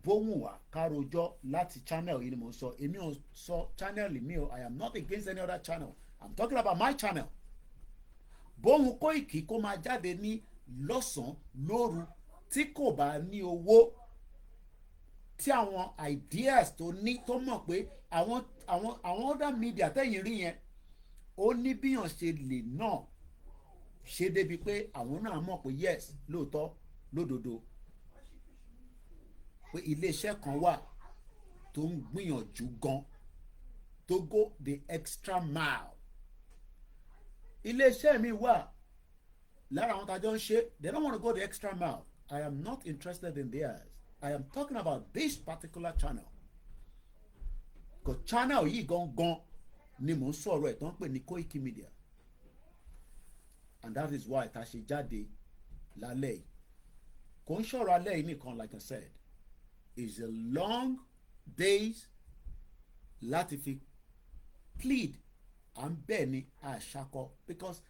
bóhùn wá ká rojọ́ láti channel yìí ni mo sọ, èmi ò sọ channel mi o, I am not against any other channel, I'm talking about my channel. bóhùn Koiki kó máa jáde ní lọ́sàn-án lóru tí kò bá ní owó, tí àwọn ideas tó ní tó mọ̀ pé àwọn other media tẹ̀yìn rí yẹn ó ní bíyàn ṣe lè náà ṣe débi pé àwọn náà mọ̀ pé yes lóòótọ́ lódodo pé iléeṣẹ́ kan wà tó ń gbìyànjú gan, tó go the extra mile. iléeṣẹ́ mi wà lára àwọn tájọ́ ń ṣe, they don't want to go the extra mile. I am not interested in theirs. I am talking about this particular channel. Because channel yìí gangan ni mò ń sọ̀rọ̀ ẹ̀ tó ń pè ní Koikimedia. And that is why tá a ṣe jáde lálẹ́ yìí. Kò ń ṣọ̀rọ̀ alẹ́ yìí nìkan, like I said, it's a long days láti fi plead and beg ní àṣàkọ, because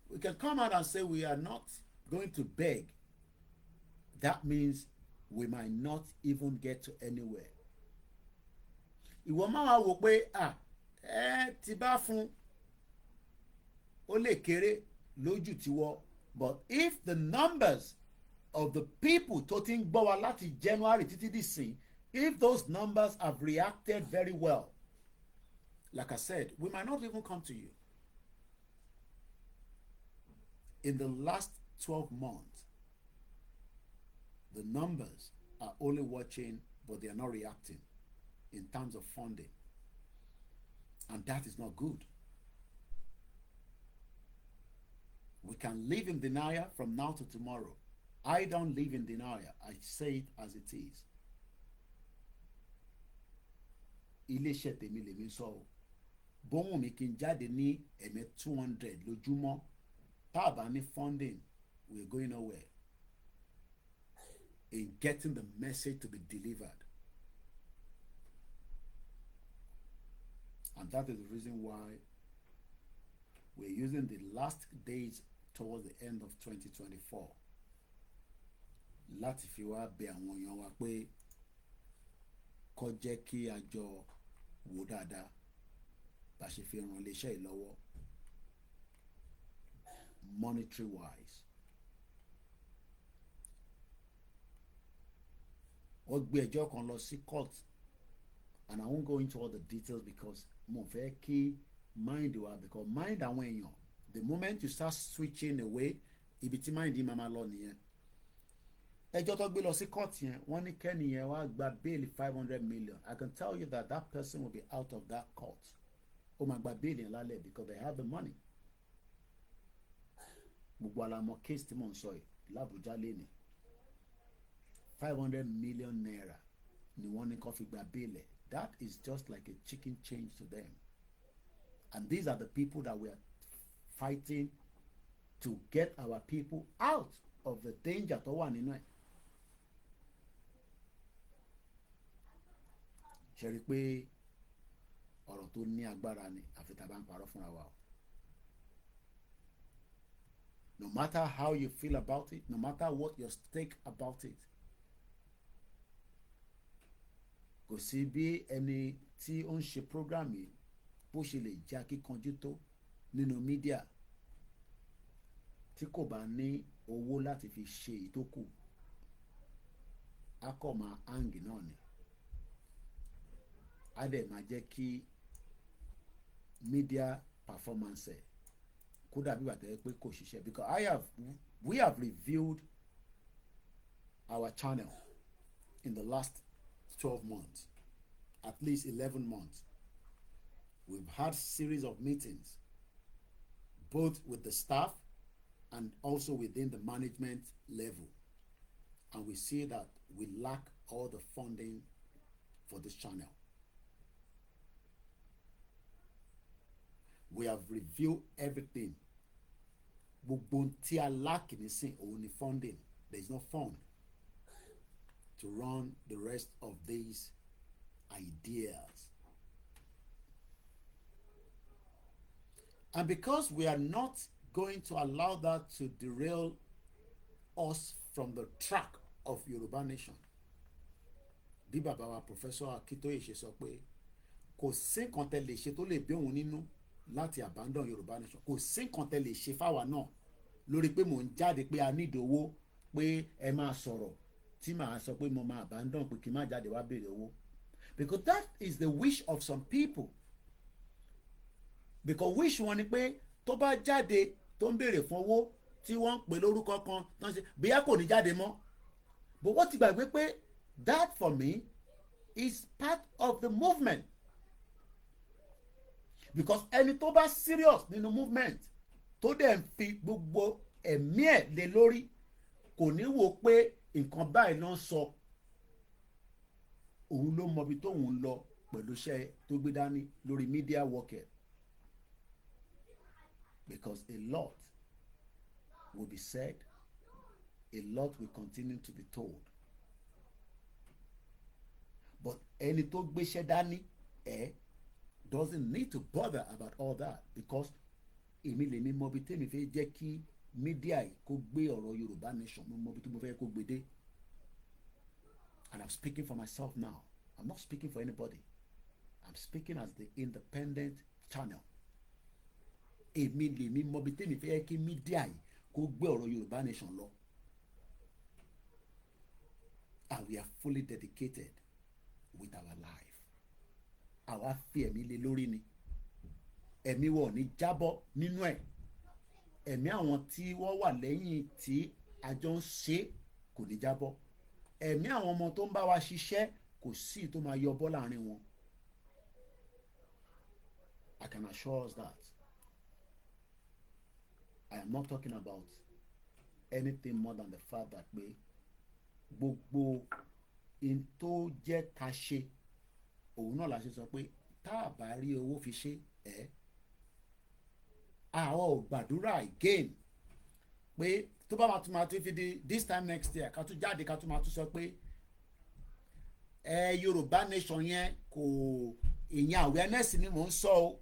we can come out and say we are not going to beg. That means we might not even get to anywhere. Ìwọ máa wò pé ti bá fún ó lè kéré lójú tiwọ, but if the numbers of the people tó ti ń gbọ́ wa láti January títí dìsìn, if those numbers have reacted very well, like I said, we might not even come to you. In the last 12 months, the numbers are only watching, but they are not reacting in terms of funding. And that is not good. We can live in denial from now to tomorrow. I don't live in denial. I say it as it is. Iléeṣẹ́ tèmi lèmi sọ o. Bóhùn mi kí n jáde ní 200 lójúmọ́. Tá a bá ní funding, we are going nowhere in getting the message to be delivered. And that is the reason why we're using the last days towards the end of 2024 láti fi wá bẹ̀ àwọn èèyàn wa pé kó jẹ́ kí a jọ wò dáadáa bá ṣe fi ràn iléeṣẹ́ yìí lọ́wọ́ monetary wise. Wọ́n gbé ẹjọ́ kan lọ sí court and I won't go into all the details because mo fẹ́ kí mind wa, because mind àwọn èèyàn, the moment you start switching away, ibi tí mind yìí máa lọ nìyẹn. Ẹjọ́ tó gbé lọ sí court yẹn, wọ́n ní kẹ́ni yẹn wá gba bail 500 million. I can tell you that that person will be out of that court. Ó máa gba bail yẹn lálẹ́ because they have the money. Gbogbo alamọ case tí mò ń sọ yìí l'Abuja lẹ́ni 500 million naira ni wọ́n ní kó fi gba bail ẹ̀. That is just like a chicken change to them. And these are the people that we are fighting to get our people out of the danger tó wà nínú ẹ̀. Ṣe rí pé ọ̀rọ̀ tó ní agbára ni àfi tá a bá ń parọ́ fúnra wa o. No matter how you feel about it, no matter what your stake about it, kò sí bí ẹni tí ó ń ṣe program yìí bó ṣe lè jẹ́ akíkanjú tó nínú mídíà tí kò bá ní owó láti fi ṣe ìtókù, á kọ̀ máa hang náà ni. Á dẹ̀ máa jẹ́ kí media performance ẹ̀ kó dàbí bàtẹ́ pé kò ṣiṣẹ́, because we have reviewed our channel in the last 12 months, at least 11 months. We've had series of meetings, both with the staff and also within the management level. And we see that we lack all the funding for this channel. We have reviewed everything. Gbogbo tí a lack nísìn òun ni funding. There is no fund to run the rest of these ideas. And because we are not going to allow that to derail us from the track of Yoruba Nation, bí bàbá wa Professor Akitoye ṣe sọ pé kò sí nǹkan tẹ́ lè ṣe tó lè bí òun nínú láti abandon Yoruba Nation. Kò sí nǹkan tẹ́ lè ṣe fáwa náà lórí pé mò ń jáde pé a nídìí owó, pé ẹ máa sọ̀rọ̀ tí màá sọ pé mo máa abandon, pé kí n má jáde wá béèrè owó. Because that is the wish of some people. Because wish wọn ni pé tó bá jáde tó ń béèrè fún owó tí wọ́n ń pè lórúkọ kan tó ń ṣe bóyá kò ní jáde mọ́. But wọ́n ti gbàgbé pé that for me is part of the movement. Because ẹni tó bá serious nínú movement tó dẹ̀ ń fi gbogbo ẹ̀mí ẹ̀ lé lórí kò ní wo pé nǹkan báyìí ló ń sọ, òun ló mọ ibi tóun lọ pẹ̀lú iṣẹ́ tó gbé dání lórí media worker. Because a lot will be said, a lot will continue to be told. But ẹni tó gbéṣẹ́ dání doesn't need to bother about all that, because èmi lèmi mọ ibi tèmi fẹ́ jẹ́ kí media yìí kó gbé ọ̀rọ̀ Yorùbá Nation, mo mọ ibi tí mo fẹ́ kó gbé dé. And I'm speaking for myself now. I'm not speaking for anybody. I'm speaking as the independent channel. Èmi lèmi mọ ibi tèmi fẹ́ kí media yìí kó gbé ọ̀rọ̀ Yorùbá Nation lọ. And we are fully dedicated with our life. Àwa fi ẹ̀mí lé lórí ni. Ẹ̀mí wọ̀ ní jábọ́ nínú ẹ̀. Ẹ̀mí àwọn tí wọ́n wà lẹ́yìn tí àjọ ń ṣe kò ní jábọ́. Ẹ̀mí àwọn ọmọ tó ń bá wa ṣiṣẹ́ kò sí tó máa yọ bọ́ láàrin wọn. I can assure us that. I am not talking about anything more than the fact that pé gbogbo in tó jẹ́ ká ṣe òun náà la ṣe sọ pé tá a bá rí owó fi ṣe àwọn ò gbàdúrà again pé tó bá máa tún máa tún fi di this time next year ká tún jáde ká tún máa tún sọ pé Yorùbá Nation yẹn kò ìyẹn awareness ni mò ń sọ o.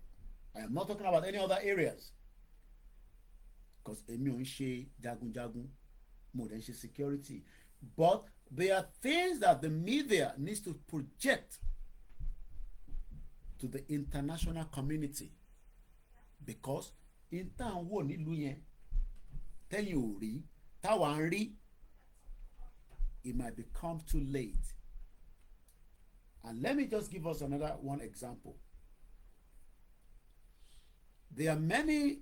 I am not talking about any other areas, because èmi ò ń ṣe jagunjagun, mo dẹ̀ ń ṣe security, but there are things that the media needs to project to the international community, because in tá à ń wò nílùú yẹn tẹ́yìn ò rí táwa ń rí, it might become too late. And let me just give us another one example. There are many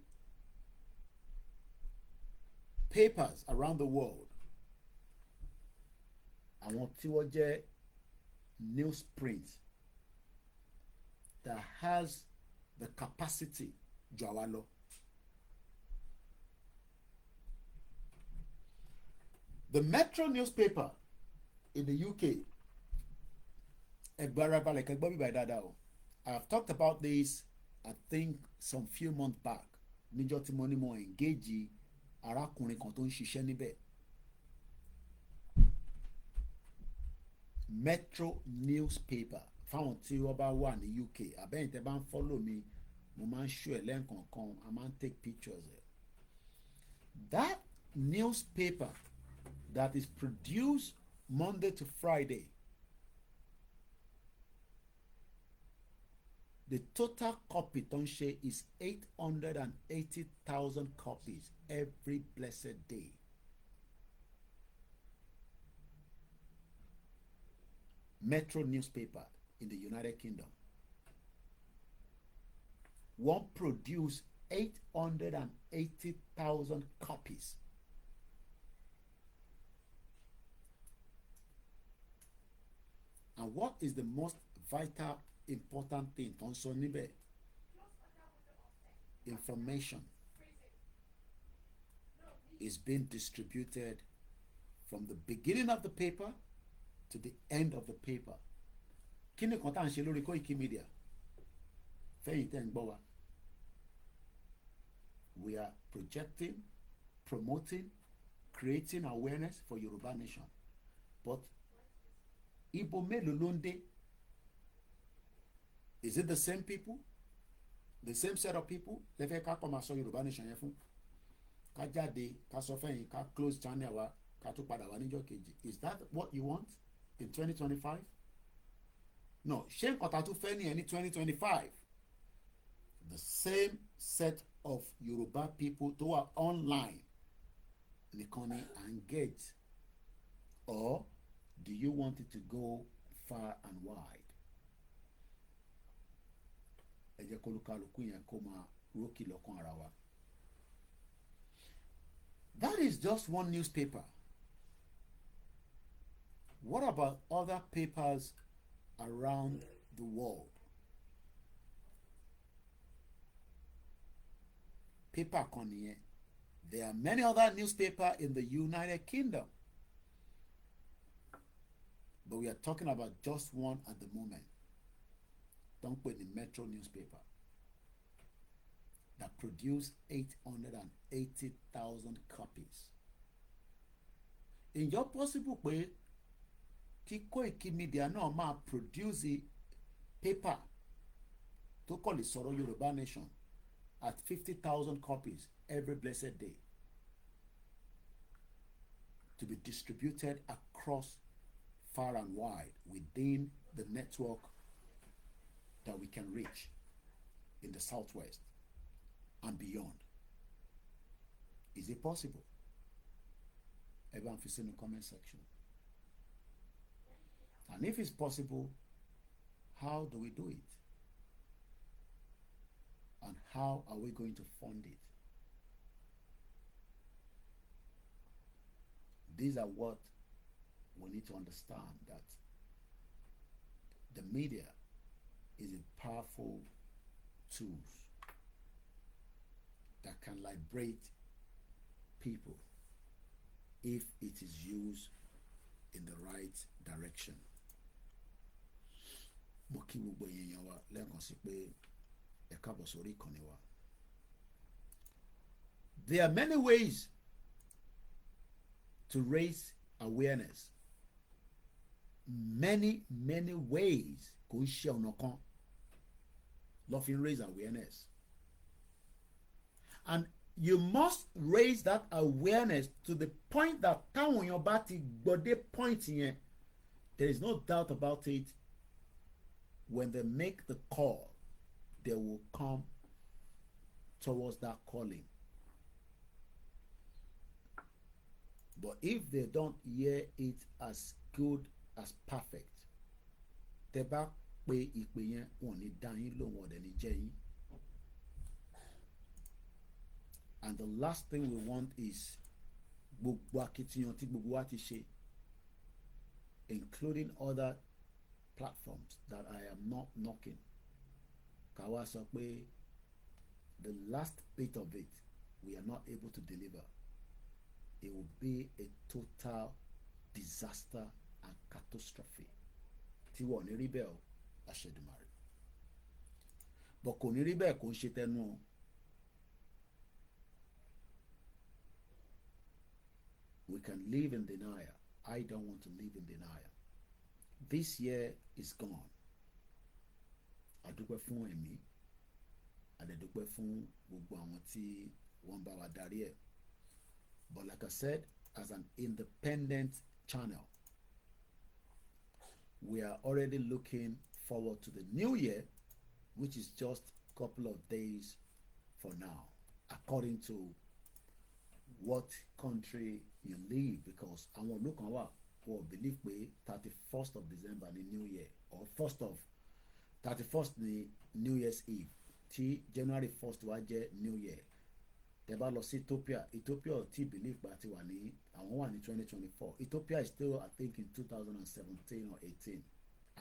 papers around the world. Àwọn tí wọ́n jẹ́ newsprint that has the capacity jù àwa lọ. The Metro newspaper in the UK, I have talked about this, I think, some few months back. Níjọ́ tí mo ní mo engage arákùnrin kan tó ń ṣiṣẹ́ níbẹ̀. Metro newspaper fáwọn tí wọ́n bá wà ní UK, àbẹ́yìn tẹ́ bá ń follow mi, mo máa ń show ẹ̀ lẹ́ǹkọ̀ọ̀kan, I máa ń take pictures ẹ̀. That newspaper that is produced Monday to Friday, the total copy tó ń ṣe is 880,000 copies every blessed day. Metro newspaper in the United Kingdom. One produce 880,000 copies. And what is the most vital, important thing? Information is being distributed from the beginning of the paper to the end of the paper. Kí ni kan tá à ń ṣe lórí Koikimedia? Fẹ́yìn tẹ́ ń gbọ́ wa. We are projecting, promoting, creating awareness for Yoruba nation. But Ibo mélòó ló ń dé? Is it the same people? The same set of people? Lẹ́fẹ̀ẹ́ ká kọ́ máa sọ Yoruba nation yẹn fún. Ká jáde, ká sọ fẹ́yìn, ká close channel wa, ká tún padà wá níjọ́ kejì. Is that what you want in 2025? No, ṣé nǹkan tá a tún fẹ́ nìyẹn ní 2025? The same set of Yoruba people tó wà online nìkan ni engage, or do you want it to go far and wide? Ẹ jẹ́ kó lúkálùkù yẹn kó máa rókì lọ́kàn ara wa. That is just one newspaper. What about other papers around the world? Paper kan nìyẹn. There are many other newspapers in the United Kingdom, but we are talking about just one at the moment. Don't put the Metro newspaper that produced 880,000 copies. Ǹjọ́ possible pé kí Koikimedia náà máa produce paper tó kọ́ lè sọ̀rọ̀ Yorùbá nation at 50,000 copies every blessed day to be distributed across far and wide within the network that we can reach in the Southwest and beyond? Is it possible? Everyone fi in the comment section. And if it's possible, how do we do it? And how are we going to fund it? These are what we need to understand, that the media is a powerful tool that can liberate people if it is used in the right direction. Mo kí gbogbo èèyàn wa lẹ́ẹ̀kan sí pé ẹ káàbọ̀ sórí ìkànnì wa. There are many ways to raise awareness. Many ways kò ń ṣe ọ̀nà kan lọ́ fi raise awareness. And you must raise that awareness to the point that táwọn èèyàn bá ti gbọ́dé point yẹn, there is no doubt about it, when they make the call, they will come towards that calling. But if they don't hear it as good as perfect, tẹ́ bá pe ìpè yẹn wọn ò ní dá yín lóhùn ọ̀dẹ̀ ní jẹ́ yín. And the last thing we want is gbogbo akitiyan tí gbogbo wa ti ṣe, including other platforms that I am not knocking, ká wá sọ pé the last bit of it we are not able to deliver. It will be a total disaster and catastrophe. Tí wọ́n ní rí bẹ́ẹ̀ o, Aṣèdùmàrè. But kò ní rí bẹ́ẹ̀ kò ń ṣe tẹnu o. We can live in denial. I don't want to live in denial. This year is gone. Adúpẹ́ fún ẹ̀mí. Adẹ̀dúpẹ́ fún gbogbo àwọn tí wọ́n bá wa darí ẹ̀. But like I said, as an independent channel, we are already looking forward to the new year, which is just a couple of days for now, according to what country you live, because àwọn ìlú kan wà wọ́n believe pé 31st of December ni New Year, or 31st ni New Year's Eve, tí January 1st wá jẹ́ New Year. Tẹ́ bá lọ sí Ethiopia ò tí believe pé àti wà ní àwọn wà ní 2024. Ethiopia is still, I think, in 2017 or 18,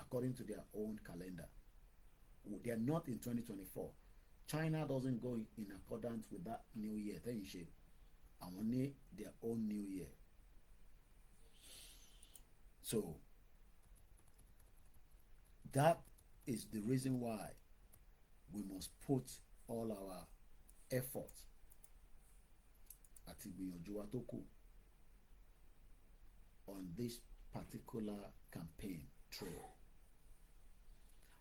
according to their own calendar. They are not in 2024. China doesn't go in accordance with that New Year. Tẹ́yìn ṣe àwọn ní their own New Year. So that is the reason why we must put all our effort àti ìgbìyànjú wa tó kù on this particular campaign trail.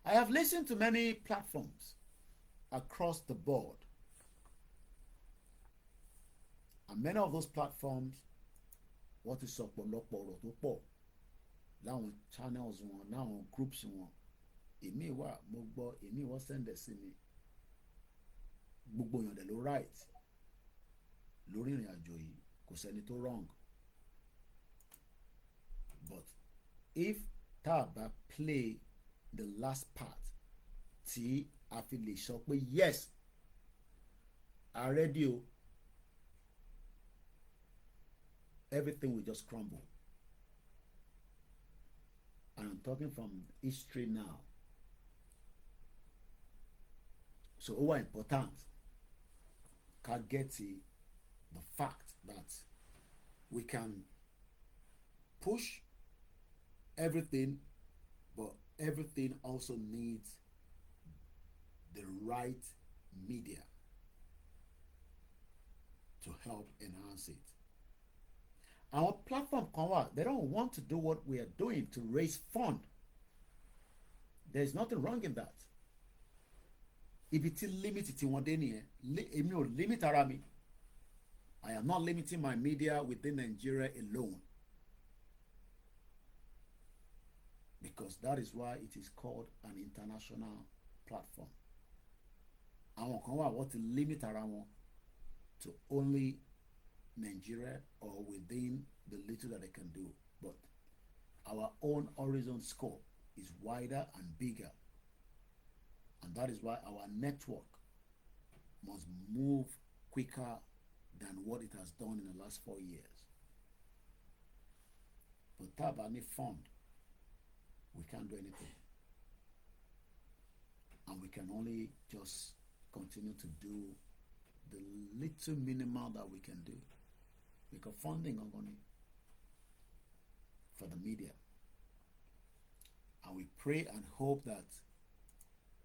I have listened to many platforms across the board, and many of those platforms wọ́n ti sọ pọ̀lọpọ̀ ọ̀rọ̀ tó pọ̀ láwọn channels wọn, láwọn groups wọn. Èmi wà mo gbọ́, èmi wọ́n sẹ́ndẹ̀ sí mi. Gbogbo èèyàn dẹ̀ ló right lórí ìrìn àjò yìí, kò sẹ́ni tó wrong. But if tá a bá play the last part tí a fi lè sọ pé yes, a ready o, everything will just crumble. And I'm talking from history now. So ó wà important ká get the fact that we can push everything, but everything also needs the right media to help enhance it. Our platform kan wà, they don't want to do what we are doing to raise fund. There's nothing wrong in that. Ibi tí limit tí wọ́n dé nìyẹn, èmi ò limit ara mi. I am not limiting my media within Nigeria alone, because that is why it is called an international platform. Àwọn kan wà wọ́n ti limit ara wọn to only Nigeria or within the little that they can do. But our own horizon scope is wider and bigger. And that is why our network must move quicker than what it has done in the last 4 years. But tá a bá ní fund, we can't do anything. And we can only just continue to do the little minimal that we can do. Because funding on money for the media. And we pray and hope that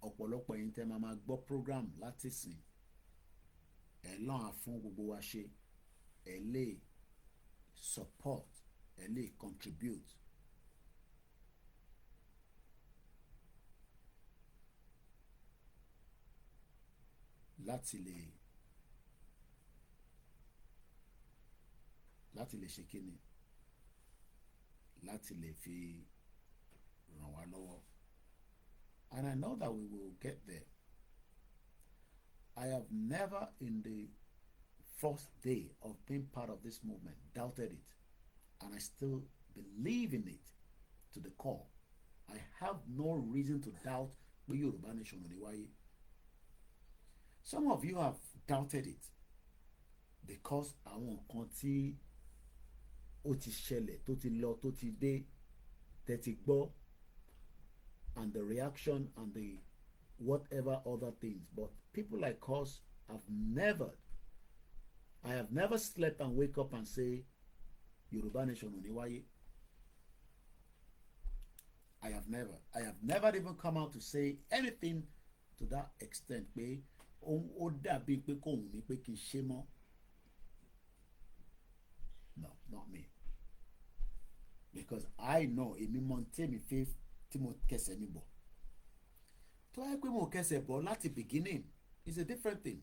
ọ̀pọ̀lọpọ̀ yín tẹ́ máa gbọ́ program láti sìn ẹ̀ lọ́n fún gbogbo wa ṣe, ẹ̀ lè support, ẹ̀ lè contribute. láti lè ṣe kíni, láti lè fi ràn wá lọ́wọ́. And I know that we will get there. I have never in the first day of being part of this movement doubted it. And I still believe in it to the core. I have no reason to doubt pé Yorùbá nation ò ní wáyé. Some of you have doubted it because àwọn nǹkan tí ó ti ṣẹlẹ̀ tó ti lọ tó ti dé tẹ́tí gbọ́ and the reaction and the whatever other things, but people like us have never, I have never slept and wake up and say Yorùbá nation ò ní wáyé. I have never even come out to say anything to that extent pé ó dàbí pé kò wù mí pé kí n ṣe mọ́. No, not me. Because I know èmi mọ tèmi fẹ́ tí mo kẹsẹ̀ mi bọ̀. Tó wáyé pé mo kẹsẹ̀ bọ̀ láti beginning is a different thing.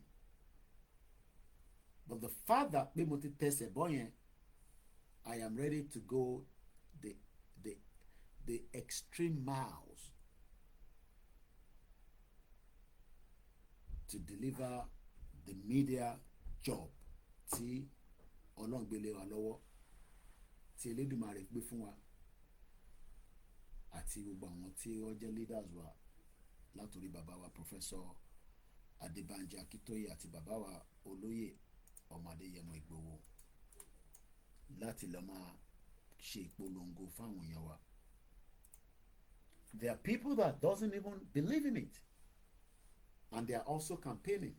But the fact that pé mo ti tẹsẹ̀ bọ̀ yẹn, I am ready to go the extreme miles to deliver the media job tí Ọlọ́run gbé lé wa lọ́wọ́, tí Elédùmarè gbé fún wa, àti gbogbo àwọn tí wọ́n jẹ́ leaders wa látòrí bàbá wa Professor Adébánjí Akíntóyè àti bàbá wa Olóyè Ọmọ Adéyẹmọ Ìgbòho láti lọ máa ṣe ìpolongo fáwọn èèyàn wa. There are people that doesn't even believe in it, and they are also campaigning,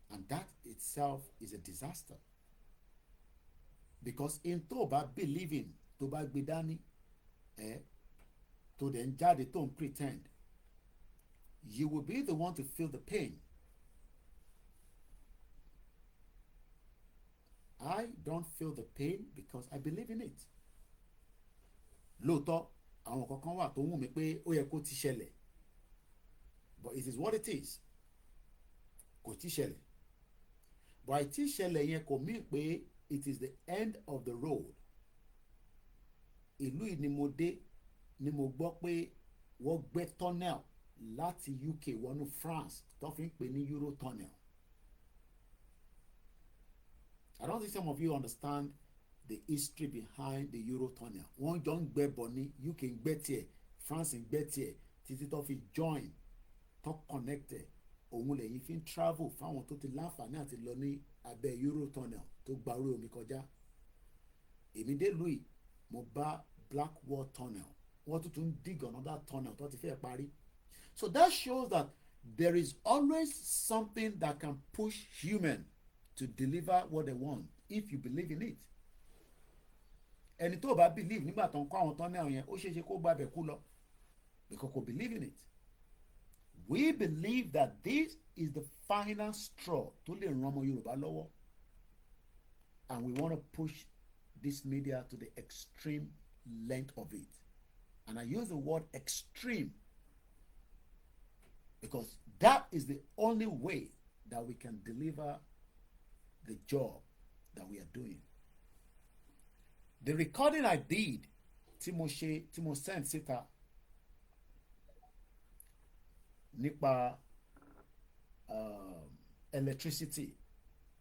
and that itself is a disaster, because in tó bá believe in tó bá gbé dání tó dẹ̀ ń jáde tó ń pretend, you will be the one to feel the pain. I don't feel the pain because I believe in it. Lóòótọ́ àwọn kankan wà tó wù mí pé ó yẹ kó ti ṣẹlẹ̀, but it is what it is. Kò ti ṣẹlẹ̀, but àìtí ṣẹlẹ̀ yẹn kò mí pé it is the end of the road. Ìlú yìí ni mo dé ni mo gbọ́ pé wọ́n gbẹ́ tunnel láti UK wọnú France tó fi ń pè ní Euro tunnel. I don't think some of you understand the history behind the Euro tunnel. Wọ́n jọ ń gbẹ́ bọ̀ ní UK ń gbẹ́ tiẹ̀, France ń gbẹ́ tiẹ̀ títí tó fi join tó connected. Òun lẹ́yìn fi ń travel fáwọn tó ti láǹfààní àti lọ ní abẹ́ Euro tunnel tó gba orí omi kọjá. Èmi dé Louis mo bá Blackwall tunnel, wọ́n tún dig another tunnel tó ti fẹ́ parí. So that shows that there is always something that can push human to deliver what they want if you believe in it. Ẹni tó bá believe nígbà tó ń kọ́ àwọn tunnel yẹn ó ṣeé ṣe kó gbàbẹ̀ kú lọ because kò believe in it. We believe that this is the final straw tó lè ran ọmọ Yorùbá lọ́wọ́, and we want to push this media to the extreme length of it. And I use the word extreme because that is the only way that we can deliver the job that we are doing. The recording I did, tí mo send síta nípa electricity,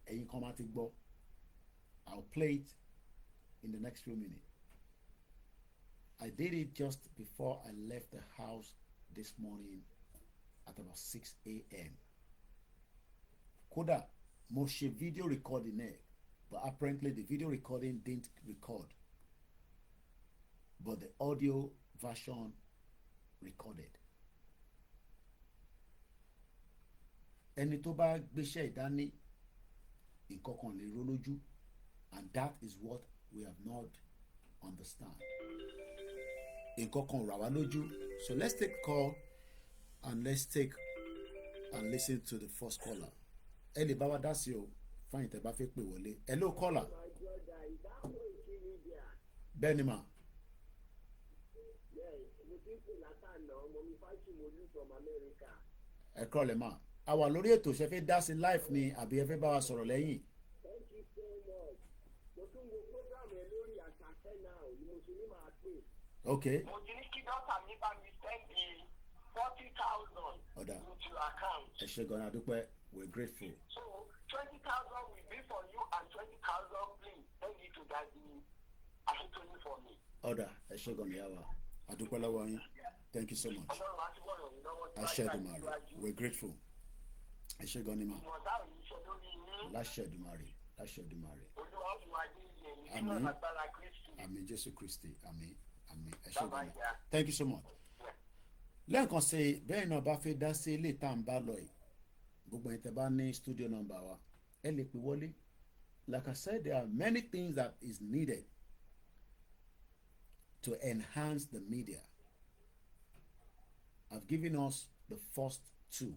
ẹ̀yin kan máa ti gbọ́. I'll play it in the next few minutes. I did it just before I left the house this morning at about 6 a.m. Kódà mo ṣe video recording ẹ̀, but apparently the video recording didn't record, but the audio version recorded. Ẹni tó bá gbéṣẹ́ ìdání nǹkan kan lè ró lójú, and that is what we have not understand. Nǹkan kan rà wá lójú. So let's take a call and let's take and listen to the first caller. Ẹ lè bá wa dá sí o fáyìn tẹ́ bá fẹ́ pè wọlé. Hello caller. Bẹ́ẹ̀ni mà. Ẹ kọ́ lẹ̀ mà. A wà lórí ètò ṣe fẹ́ dá sí live ni àbí ẹ fẹ́ bá wa sọ̀rọ̀ lẹ́yìn. Okay. Mo ti ní kí dọ́tà mi bá mi sẹ́ndì 40,000 into your account. Ẹ ṣé gan-an, a dúpẹ́. We're grateful. So 20,000 will be for you and 20,000 please send it to Daddy Akintoni for me. Ọ̀dà ẹ ṣé gan ni yàrá. Àdúpẹ́ lọ́wọ́ yín. Thank you so much. Aṣẹ́dùmarè, we're grateful. Ẹ ṣé gan ni ma. Láṣẹ́dùmarè, láṣẹ́dùmarè. Àmín, àmín Jésù Kristi, àmín, àmín. Ẹ ṣé gan ni. Thank you so much. Lẹ́ẹ̀kan sí bẹ́ẹ̀ náà bá fẹ́ dá sí ilé tá à ń bá lọ yìí, gbogbo ẹ̀ tẹ́ bá ní studio number wa, ẹ lè pè wọlé. Like I said, there are many things that is needed to enhance the media. I've given us the first two.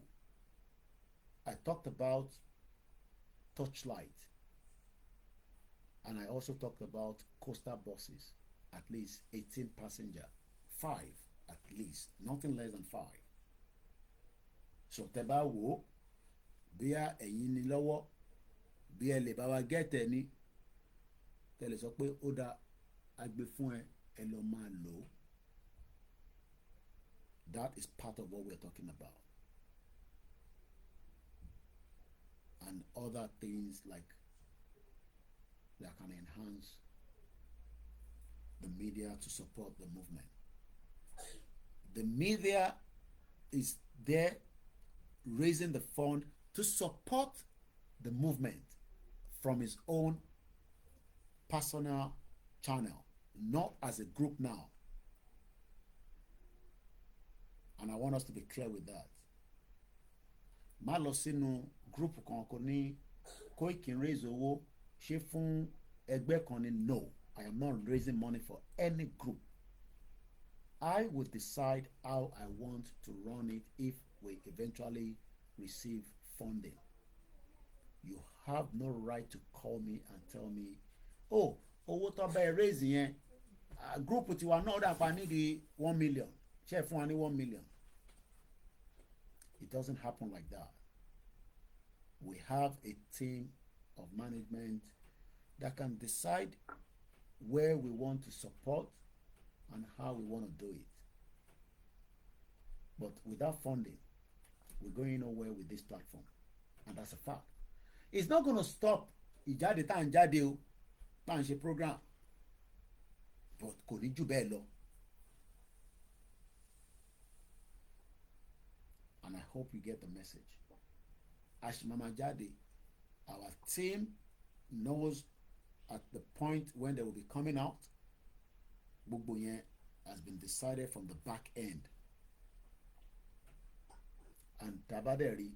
I talked about Touchlight, and I also talked about coastal buses, at least 18 passenger, 5 at least, nothing less than 5. So tẹ́ bá wò bí ẹ̀yin ní lọ́wọ́ bí ẹ lè bá wa gẹ́tẹ̀ ní tẹ́lẹ̀ sọ pé ó dá agbè fún ẹ lọ máa lò ó. That is part of what we're talking about. And other things like that can enhance the media to support the movement. The media is there raising the fund to support the movement from his own personal channel, not as a group now. And I want us to be clear with that. Má lọ sínú group kan kò ní Koiki raise owó ṣe fún ẹgbẹ́ kan ní no. I am not raising money for any group. I will decide how I want to run it if we eventually receive funding. You have no right to call me and tell me, oh, owó tó bẹ́ẹ̀ raise yẹn group tiwa náà dàpá nídìí 1 million. Ṣé fún wa ní 1 million? It doesn't happen like that. We have a team of management that can decide where we want to support and how we want to do it. But without funding, we're going nowhere with this platform. And that's a fact. It's not going to stop ìjáde tá à ń jáde o tá à ń ṣe program. But kò ní jù bẹ́ẹ̀ lọ. And I hope you get the message. Ashimama Jade, our team knows at the point when they will be coming out, gbogbo yẹn has been decided from the back end. And tabaderi,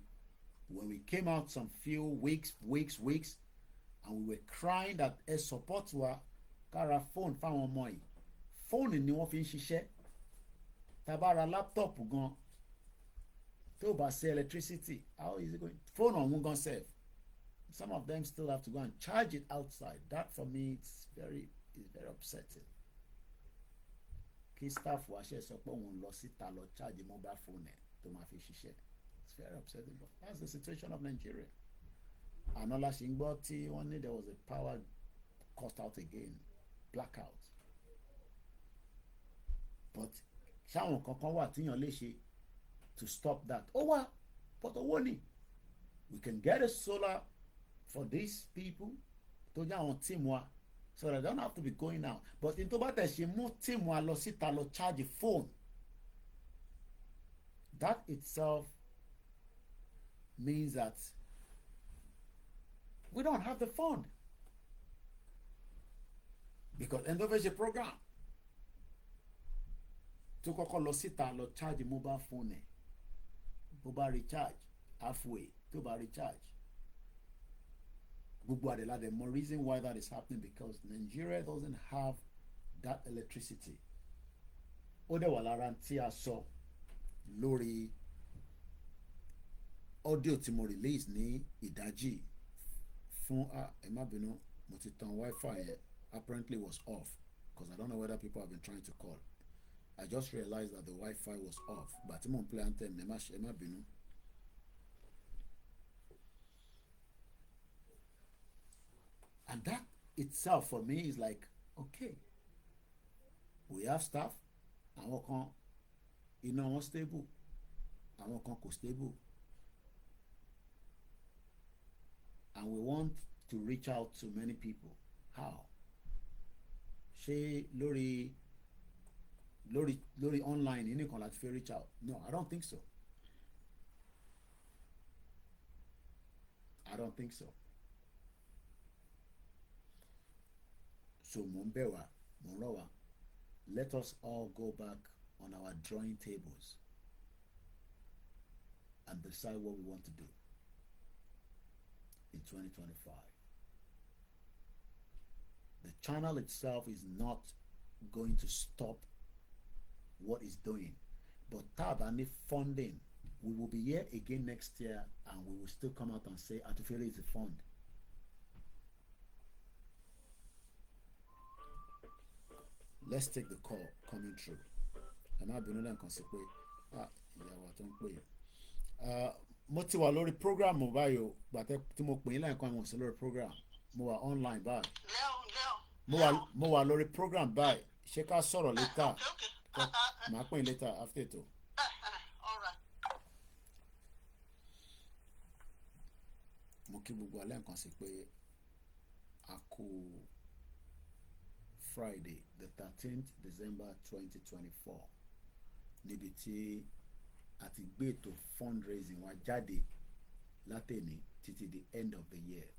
when we came out some few weeks, and we were crying that a support wa kára phone fáwọn ọmọ yìí, phone ni wọ́n fi ń ṣiṣẹ́, tabara laptop gan, tó bá ṣe electricity, how is it going? Phone ọ̀hún gan sef. Some of them still have to go and charge it outside. That for me it's very upsetting. Kí staff wa ṣe sọ pé òun lọ síta lọ charge mobile phone ẹ̀ tó máa fi ṣiṣẹ́. It's very upsetting, but that's the situation of Nigeria. Anola ṣe ń gbọ́ tí wọ́n ní there was a power cut out again, blackout. But ṣáwọn kankan wà tíyàn lè ṣe to stop that. Oh, what? But owó ni. We can get a solar for these people to jẹ́ àwọn team wa, so they don't have to be going out. But in tó bá tẹ̀ ṣe mú team wa lọ síta lọ charge phone, that itself means that we don't have the fund. Because end of the program tó kọ́kọ́ lọ síta lọ charge mobile phone ẹ̀, bó bá recharge halfway, tó bá recharge. Gbogbo àdèlà the more reason why that is happening, because Nigeria doesn't have that electricity. Ó dẹ̀ wà lára tí a sọ lórí audio tí mo release ní ìdájí fún ẹ má bínú, mo ti tan wifi yẹn, apparently was off, because I don't know whether people have been trying to call. I just realized that the Wi-Fi was off. But I'm on play anthem. Ẹ má bínú. And that itself for me is like, okay, we have staff. Àwọn kan iná wọn stable. Àwọn kan kò stable. And we want to reach out to many people. How? ṣé lórí online yìí nìkan láti fi reach out? No, I don't think so. I don't think so. So mo ń bẹ̀ wá, mo ń rọ̀ wá, let us all go back on our drawing tables and decide what we want to do in 2025. The channel itself is not going to stop what it's doing, but tab and funding, we will be here again next year and we will still come out and say Atufele is a fund. Let's take the call coming through. And I've been kan sí pé ìyàwó tó ń pè. Mo ti wà lórí program mo báyìí o, gbàtẹ́ tí mo pè yín lẹ́ẹ̀kan mo sì lórí program. Mo wà online báyìí. Mo wà lórí program báyìí. Ṣé ká sọ̀rọ̀ later? Màá pè yín later after ètò. Mo kí gbogbo alẹ́ nǹkan sí pé a kú Friday the 13th December 2024 níbi tí a ti gbé ètò fundraising wa jáde látẹ̀ní títí the end of the year.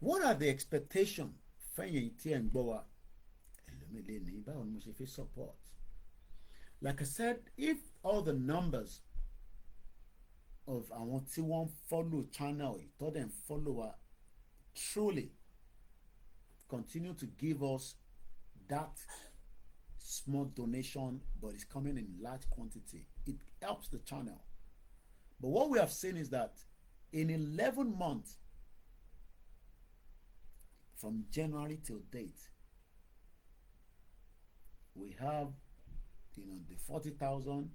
What are the expectations fẹ́yìn tí ẹ̀ ń gbọ́ wa? Ẹlòmílẹ̀ ní báwo ni mo ṣe fi support? Like I said, if all the numbers of àwọn tí wọ́n follow channel yìí tó dẹ̀ ń follow wa truly continue to give us that small donation, but it's coming in large quantity, it helps the channel. But what we have seen is that in 11 months from January till date, we have the 40,000,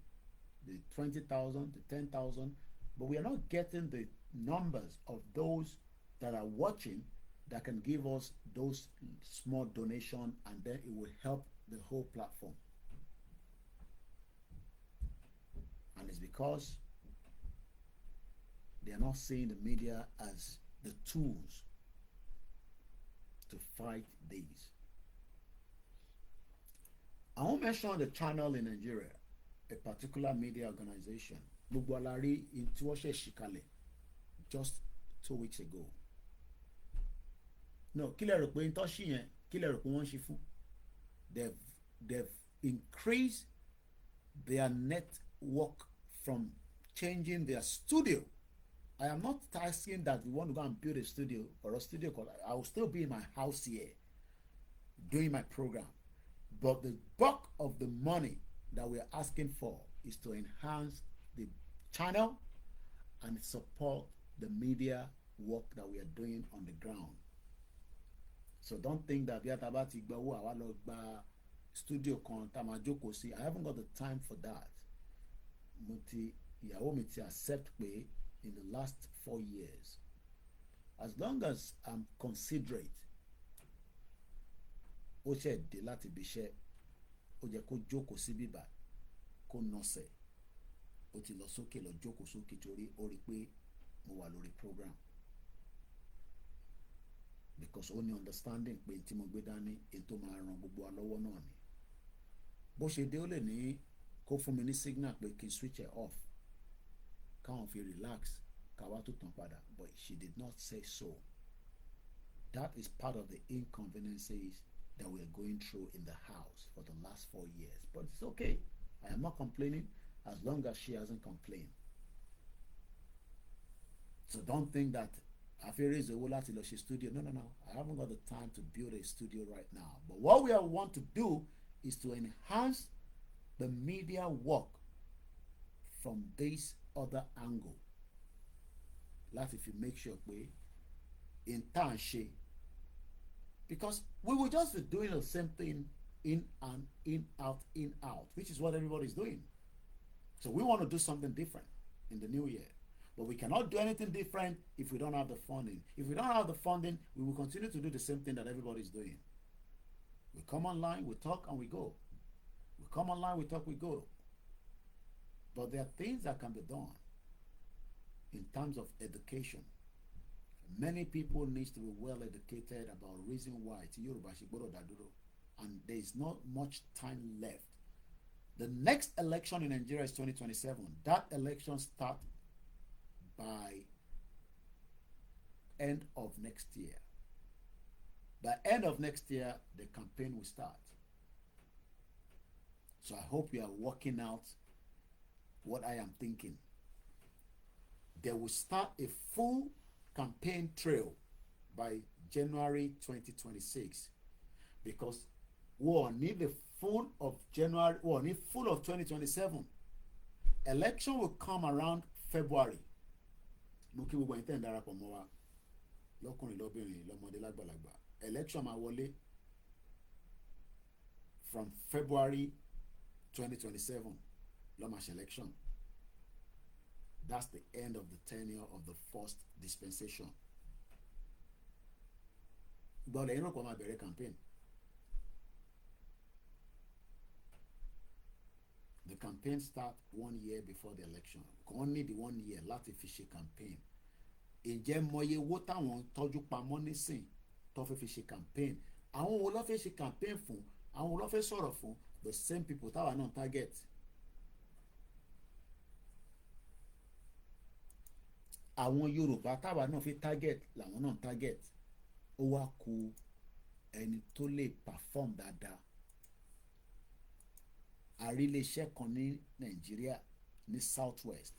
the 20,000, the 10,000, but we are not getting the numbers of those that are watching that can give us those small donation, and then it will help the whole platform. And it's because they are not seeing the media as the tools to fight these. I won't mention the channel in Nigeria, a particular media organization. Gbogbo alari in tí wọ́n ṣe ṣìkalẹ̀ just 2 weeks ago. No, kí lẹ rò pé ntọ́ sí yẹn, kí lẹ rò pé wọ́n ṣe fún? They've increased their network from changing their studio. I am not asking that we want to go and build a studio or a studio called, I will still be in my house here doing my program. But the bulk of the money that we are asking for is to enhance the channel and support the media work that we are doing on the ground. So don't think that bí àtàbá ti gba owó àwa lọ gba studio kan tá máa jókòó sí. I haven't got the time for that. Ìyàwó mi ti accept pé in the last 4 years, as long as I'm considerate, ó ṣe dé láti ibi iṣẹ́, ó jẹ́ kó jókòó sí bíbá, kó nọsẹ̀, ó ti lọ sókè lọ jókòó sókè torí ó rí pé mo wà lórí program. Because ó ní understanding pé tí mo gbé dání ètò máa ran gbogbo wa lọ́wọ́ náà ni. Bó ṣe dé ó lè ní kó fún mi ní signal pé kí n switch it off, káwọn fi relax, káwá tó tàn padà, but she did not say so. That is part of the inconveniences that we are going through in the house for the last 4 years. But it's okay. I am not complaining as long as she hasn't complained. So don't think that Afere is a whole lot in the studio. No. I haven't got the time to build a studio right now. But what we want to do is to enhance the media work from this other angle. Like if you make sure we in time shape. Because we will just be doing the same thing in and in out, which is what everybody is doing. So we want to do something different in the new year. But we cannot do anything different if we don't have the funding. If we don't have the funding, we will continue to do the same thing that everybody is doing. We come online, we talk, and we go. We come online, we talk, we go. But there are things that can be done in terms of education. Many people need to be well educated about reason why ti Yoruba ṣe gbọ́dọ̀ dá dúró, and there is not much time left. The next election in Nigeria is 2027. That election starts by end of next year. By end of next year, the campaign will start. So I hope you are working out what I am thinking. They will start a full campaign trail by January 2026, because we need the full of January, we need full of 2027. Election will come around February. Mo kí gbogbo ẹ̀yin tẹ́ ń darapọ̀ mọ́ wa lọ́kùnrin lọ́bìnrin lọ́mọdé lágbàlagbà. Election máa wọlé from February 2027 ló máa ṣe election. That's the end of the tenure of the first dispensation. Gbọ́dọ̀ ẹ̀yin náà kọ́ máa bẹ̀rẹ̀ campaign. The campaign starts 1 year before the election. Kàn ní the 1 year láti fi ṣe campaign. Ǹjẹ́ mọye owó táwọn tọ́jú pamọ́ nísìn tó fẹ́ fi ṣe campaign? Àwọn wo ló fẹ́ ṣe campaign fún? Àwọn wo ló fẹ́ sọ̀rọ̀ fún? The same people táwa náà target. Àwọn Yorùbá táwa náà fi target làwọn náà target. Ó wá kù ẹni tó lè perform dáadáa. Àríléeṣẹ́ kan ní Nàìjíríà ní South West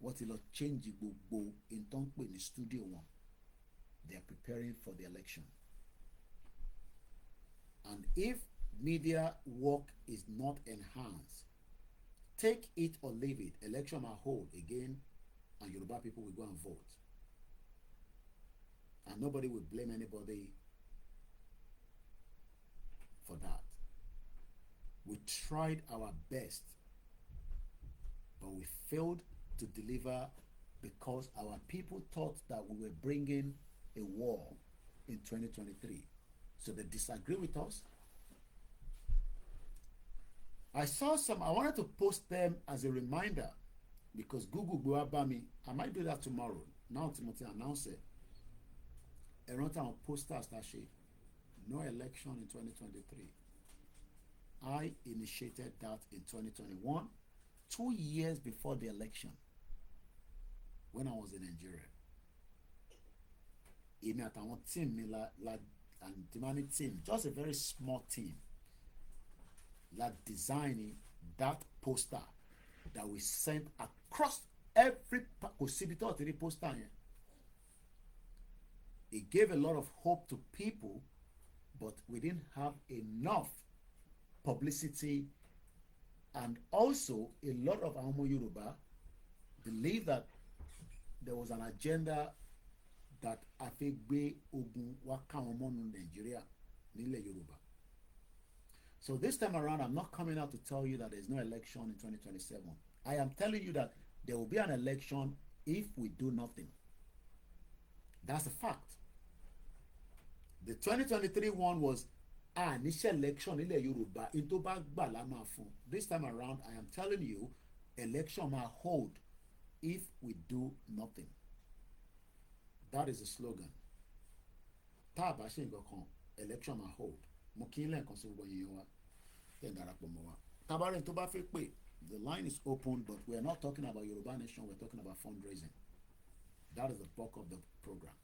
wọ́n ti lọ change gbogbo nǹkan pè ní studio wọn. They are preparing for the election. And if media work is not enhanced, take it or leave it, election will hold again and Yoruba people will go and vote. And nobody will blame anybody for that. We tried our best, but we failed to deliver because our people thought that we were bringing a war in 2023. So they disagree with us. I wanted to post them as a reminder because Google go about me. I might do that tomorrow. Now Timothy announced it. Around our posters that shit. No election in 2023. I initiated that in 2021, 2 years before the election, when I was in Nigeria. Èmi àtàwọn team mi and demanding team, just a very small team, designing that poster that we sent across every poster. It gave a lot of hope to people, but we didn't have enough publicity, and also a lot of Amo Yoruba believe that there was an agenda that Afegbe Ogun Wakaomonu Nigeria Nile Yoruba. So this time around, I'm not coming out to tell you that there's no election in 2027. I am telling you that there will be an election if we do nothing. That's a fact. The 2023 one was initial election in Yoruba into bá gbà la máa fún. This time around, I am telling you, election máa hold if we do nothing. That is the slogan. Tá a bá ṣe nǹkan kan, election máa hold. Mo kí n lẹ́ẹ̀kan sí gbogbo yẹn wá. Tẹ́ ń darapọ̀ mọ́ wa. Tabarin tó bá fẹ́ pè, the line is open, but we are not talking about Yoruba Nation, we're talking about fundraising. That is the bulk of the program.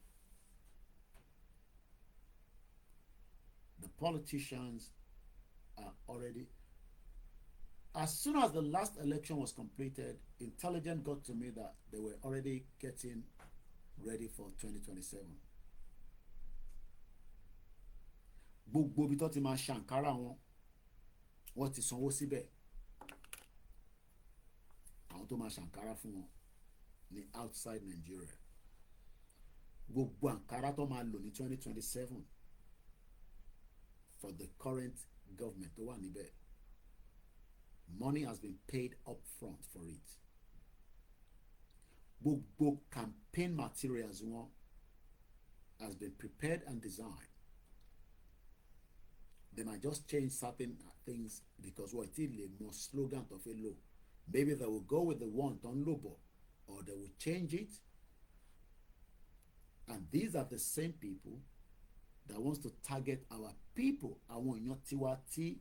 The politicians are already, as soon as the last election was completed, intelligence got to me that they were already getting ready for 2027. Gbogbo bí tó ti máa ṣàǹkárá wọn, wọ́n ti sanwó síbẹ̀. Àwọn tó máa ṣàǹkárá fún wọn ní outside Nigeria. Gbogbo àǹkárá tó máa lò ní 2027 for the current government tó wà níbẹ̀. Money has been paid up front for it. Gbogbo campaign materials wọn has been prepared and designed. They might just change certain things because what it is more slogan of a law. Maybe they will go with the one on Lobo, or they will change it And these are the same people that wants to target our people, àwọn èèyàn tiwa tí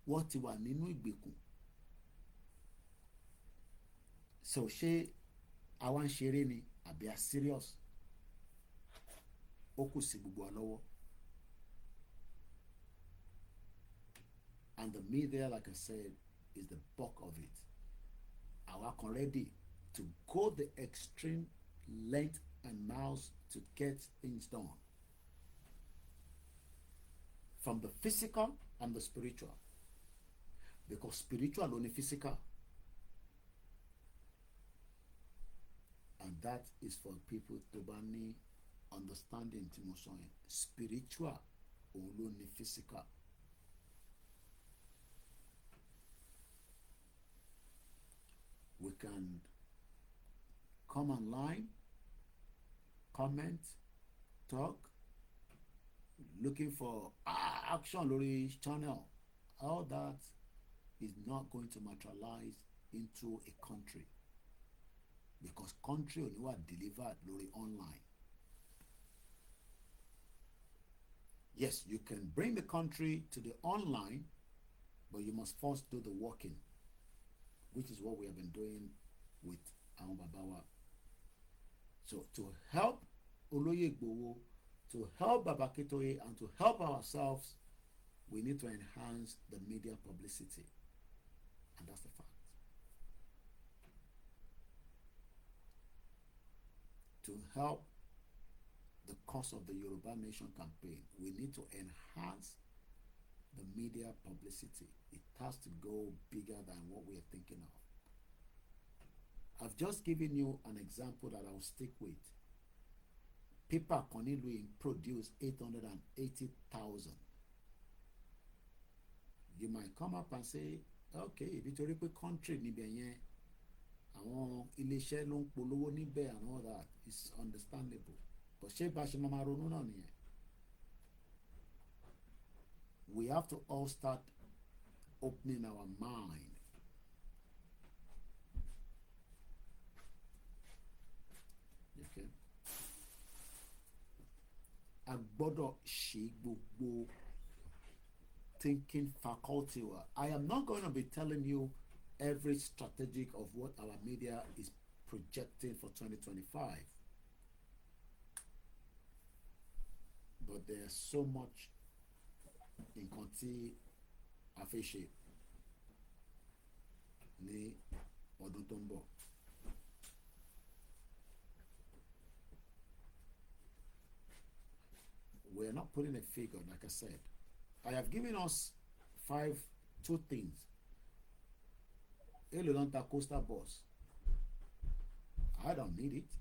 wọ́n ti wà nínú ìgbèkùn. So ṣé àwa ń ṣeré ni àbí a serious? Ó kù sí gbogbo wa lọ́wọ́. And the media, like I said, is the bulk of it. Àwa kan ready to go the extreme length and miles to get things done. From the physical and the spiritual. Because spiritual only physical. And that is for people to bá ní understanding tí mo sọ yẹn. Spiritual òun ló ní physical. We can come online, comment, talk, looking for action lórí channel. All that is not going to materialize into a country, because country only were delivered lórí online. Yes, you can bring the country to the online, but you must first do the working, which is what we have been doing with àwọn bàbá wa. So to help Olóyè Igboho, to help Baba Akintoye, and to help ourselves, we need to enhance the media publicity. And that's the fact. To help the cause of the Yoruba Nation campaign, we need to enhance the media publicity. It has to go bigger than what we are thinking of. I've just given you an example that I'll stick with. Paper kan nílùú yìí produce 880,000. You might come up and say, okay, nítorí pé country níbẹ̀ yẹn, àwọn iléeṣẹ́ ló ń polówó níbẹ̀ and all that is understandable. But ṣé bá ṣe máa ronú náà nìyẹn? We have to all start opening our mind. Okay. A gbọ́dọ̀ ṣe gbogbo thinking faculty. I am not going to be telling you every strategic of what our media is projecting for 2025. But there's so much nǹkan tí a fẹ́ ṣe ní ọdún tó ń bọ̀. We're not putting a figure, like I said. I have given us two things. Èló ló ń ta coastal bus. I don't need it.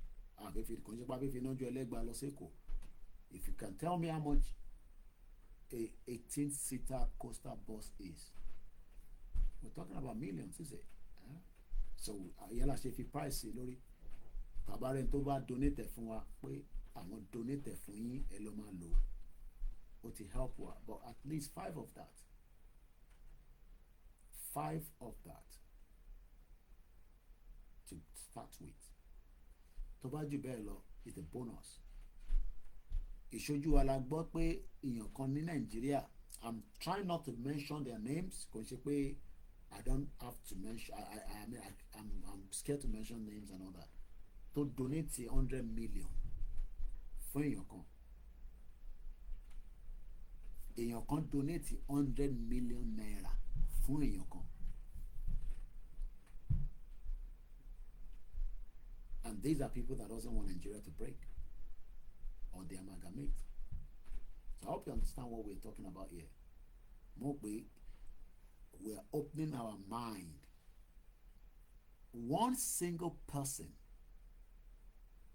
If you can tell me how much a 18-seater coastal bus is, we're talking about millions, is it? So yálà ṣe fi price lórí tàbárẹ̀ tó bá donate fún wa pé àwọn donate fún yín ẹ lọ máa lò ó ti help wa, but at least 5 of that to start with. Tó bá jù bẹ́ẹ̀ lọ is the bonus. Ìṣojú wa la gbọ́ pé èèyàn kan ní Nàìjíríà, I'm trying not to mention their names, kò ṣe pé I don't have to mention, I mean, I'm scared to mention names and all that, to donate 100 million fún èèyàn kan. Èèyàn kan donate 100 million naira fún èèyàn kan. And these are people that doesn't want Nigeria to break or they amalgamate. So I hope you understand what we're talking about here. Mokwe, we're opening our mind. One single person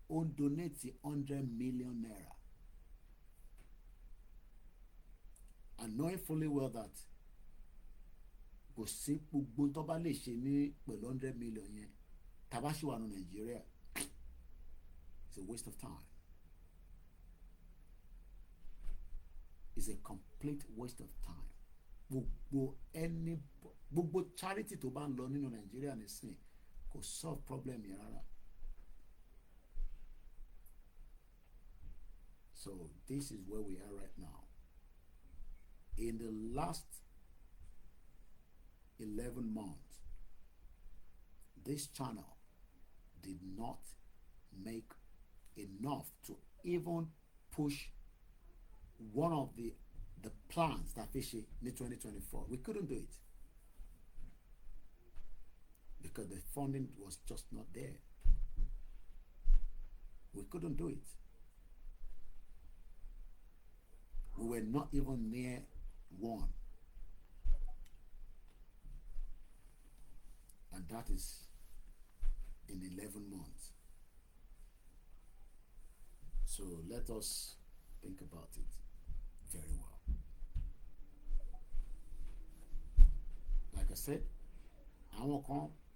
will donate 100 million naira. And knowing fully well that kò sí gbogbo tó bá lè ṣe ní pẹ̀lú 100 million yẹn, tá bá ṣì wà ní Nigeria, it's a waste of time. It's a complete waste of time. Gbogbo charity tó bá ń lọ nínú Nigeria nísìn kò solve problem yẹn rárá. So this is where we are right now. In the last 11 months, this channel did not make enough to even push one of the plans that fish in 2024. We couldn't do it because the funding was just not there. We couldn't do it. We were not even near one. And that is in 11 months. So let us think about it very well. Like I said,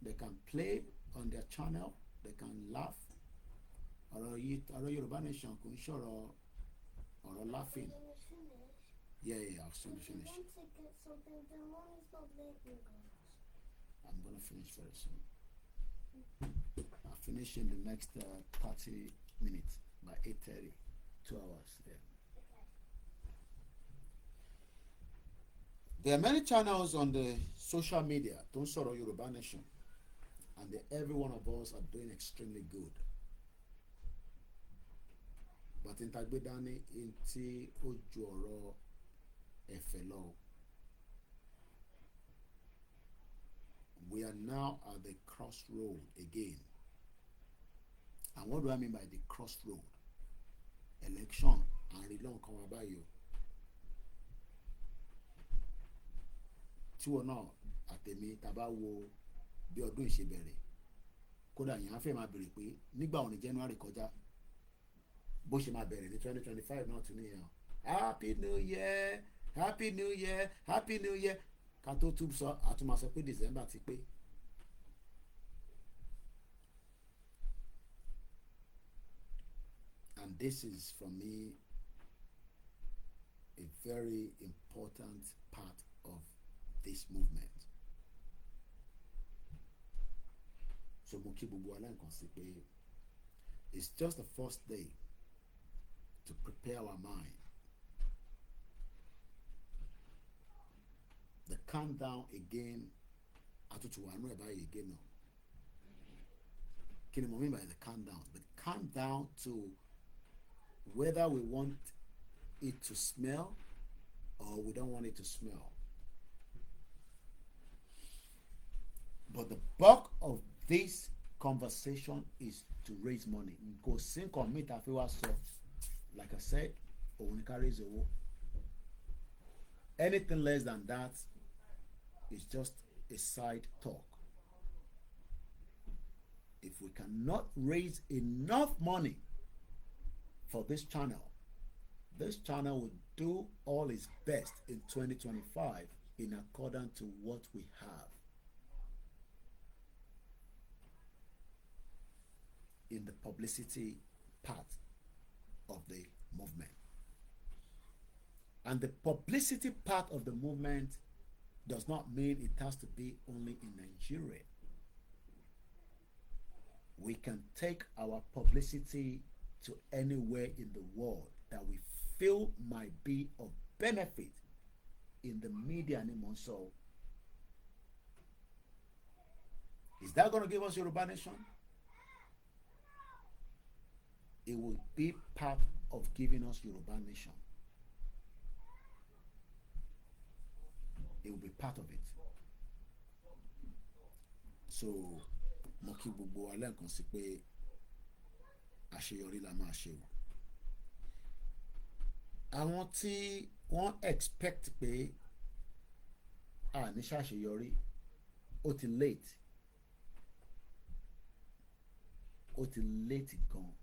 they can play on their channel, they can laugh. Ọ̀rọ̀ Yoruba Nation kò ń ṣọ̀rọ̀ laughing. Yeah, I'll soon finish. Want to get something done, why is not letting go? I'm gonna finish very soon. I'll finish in the next 30 minutes by 8:30. 2 hours. Yeah. There are many channels on the social media, don't sort Yoruba Nation, and every one of us are doing extremely good. But in Tagbedani, inti ojoro efelo. We are now at the crossroad again. And what do I mean by the crossroad? Election and relon kawabayo. Tí wọn náà àtẹ̀mí tàbá wo bí ọdún ìṣe bẹ̀rẹ̀, kódà yẹn á fẹ́ máa bèrè pé nígbà òní January kọjá bó ṣe máa bẹ̀rẹ̀ ní 2025 náà tún nìyẹn. Happy New Year, Happy New Year, Happy New Year. Ká tó tún sọ àtúmọ̀ sọ pé December ti pé. And this is for me a very important part of this movement. So mo kí gbogbo aláǹkan sí pé it's just the first day to prepare our mind. The countdown again, atutu wa nu e báyìí again now. Kí ni mo mean by the countdown? The countdown to whether we want it to smell or we don't want it to smell. But the bulk of this conversation is to raise money. Kò sí nǹkan mi tá fi wá sọ. Like I said, òun ni ká raise owó. Anything less than that is just a side talk. If we cannot raise enough money for this channel will do all its best in 2025 in accordance to what we have. In the publicity part of the movement. And the publicity part of the movement does not mean it has to be only in Nigeria. We can take our publicity to anywhere in the world that we feel might be of benefit in the media anymore. So, is that going to give us Yoruba Nation? It will be part of giving us Yoruba Nation. It will be part of it. So, mo kí gbogbo wa lẹ́ẹ̀kan sí pé àṣeyọrí la máa ṣe o. Àwọn tí wọ́n expect pé ní ṣàṣeyọrí ó ti late. Ó ti late gan.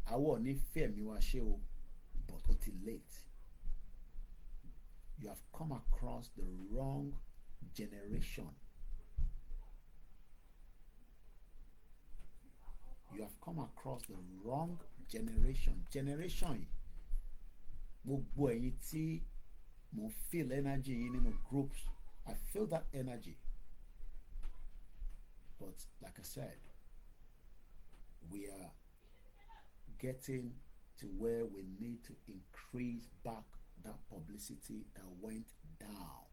Àwọ̀ ní fẹ̀mí wa ṣe o, but ó ti late. You have come across the wrong generation. You have come across the wrong generation. Generation yìí, gbogbo ẹ̀yin tí mo feel energy yìí nínú groups, I feel that energy. But like I said, we are getting to where we need to increase back that publicity that went down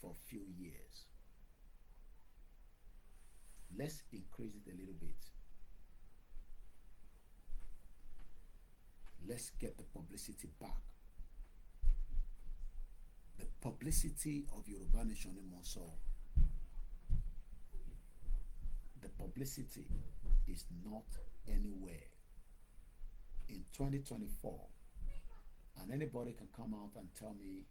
for a few years. Let's increase it a little bit. Let's get the publicity back. The publicity of Yoruba Nation in Monso. The publicity is not anywhere. In 2024, and anybody can come out and tell me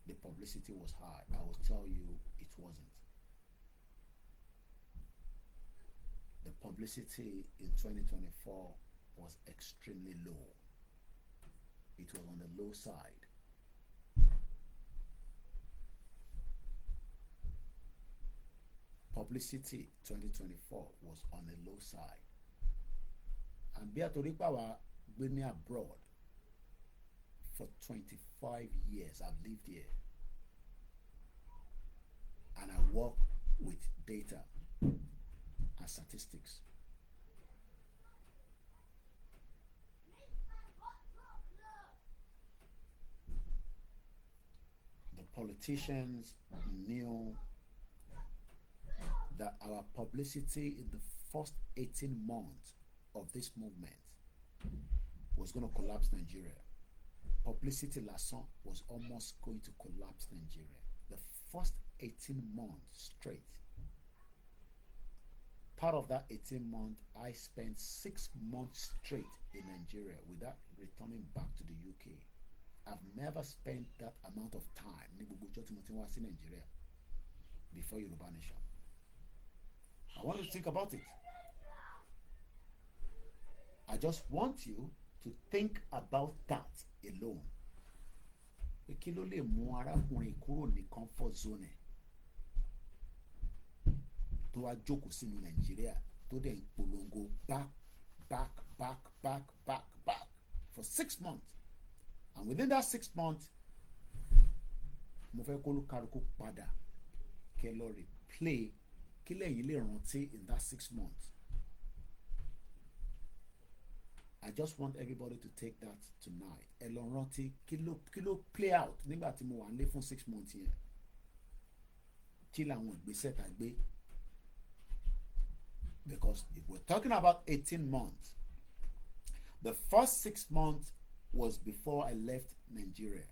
the publicity was high, I will tell you it wasn't. The publicity in 2024 was extremely low. It was on the low side. Publicity 2024 was on the low side. And Beatoripawa been me abroad for 25 years. I've lived here. And I work with data and statistics. The politicians knew that our publicity in the first 18 months of this movement was going to collapse Nigeria. Publicity Lasson was almost going to collapse Nigeria. The first 18 months straight. Part of that 18 months, I spent 6 months straight in Nigeria without returning back to the UK. I've never spent that amount of time in Nigeria before Yoruba Nation. I want you to think about it. I just want you to think about that alone. Kí ló lè mú arákùnrin kúrò ní comfort zone tó wá jókòó sínú Nàìjíríà tó dẹ̀ ń polongo back for 6 months. And within that 6 months, mo fẹ́ kó lókàlùkù padà kẹ́ lọ replay kí lẹ́yìn lè rántí in that 6 months. I just want everybody to take that tonight. Ẹ lọ rántí kí ló play out nígbà tí mo wà nílé fún 6 months yẹn. Kí làwọn ìgbésẹ̀ tá gbé? Because if we're talking about 18 months, the first 6 months was before I left Nigeria.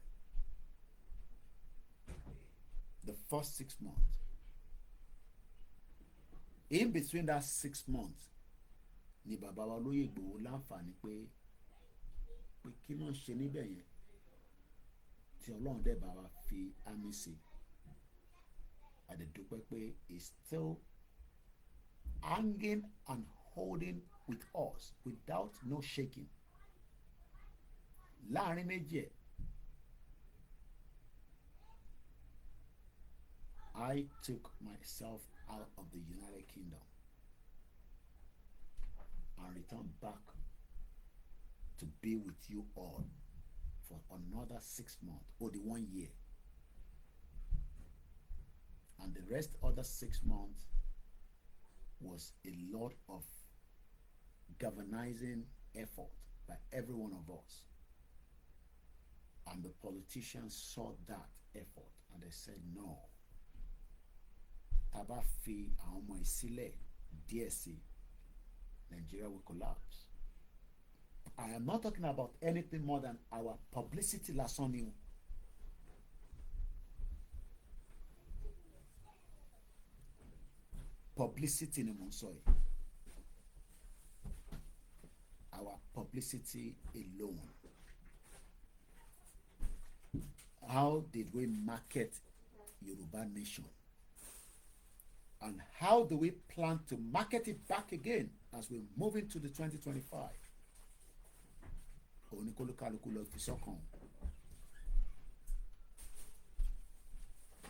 The first 6 months. In between that 6 months, ni bàbá wa Olóyè Ìgbòho láǹfààní pé kí ló ń ṣe níbẹ̀ yẹn tí Ọlọ́run dẹ̀ bá wa fi àmì sí. Àdẹ̀dúpẹ́ pé he's still hanging and holding with us without no shaking. Láàrin méjì ẹ̀, I took myself out of the United Kingdom and returned back to be with you all for another 6 months or the 1 year. And the rest other 6 months was a lot of galvanizing effort by every one of us. And the politicians saw that effort and they said, no. Taba fi àwọn ọmọ ìsílẹ̀ díẹ̀ sí, Nigeria will collapse. I am not talking about anything more than our publicity lásán ni o. Publicity ni mo ń sọ yìí. Our publicity alone. How did we market Yoruba Nation? And how do we plan to market it back again as we move into the 2025? Oníkólúkálukú lọ fi sọ́kàn.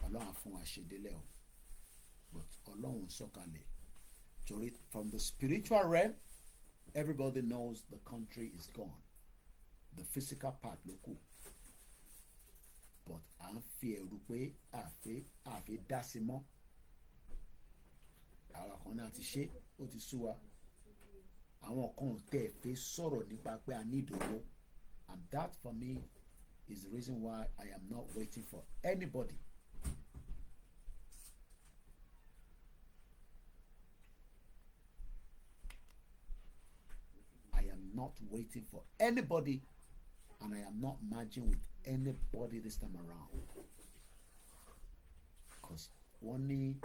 Ọlọ́run á fún wa ṣe délẹ̀ o. But Ọlọ́run sọ̀kalẹ̀. Torí from the spiritual realm, everybody knows the country is gone. The physical part ló kù. But à ń fi ẹ̀rù pé àfi dá sí mọ́. Àwa kan náà ti ṣe, ó ti sú wa. àwọn kan tẹ̀ fẹ́ sọ̀rọ̀ nípa pé a need owó, and that for me is the reason why I am not waiting for anybody. I am not waiting for anybody, and I am not merging with anybody this time around. Because wọ́n ní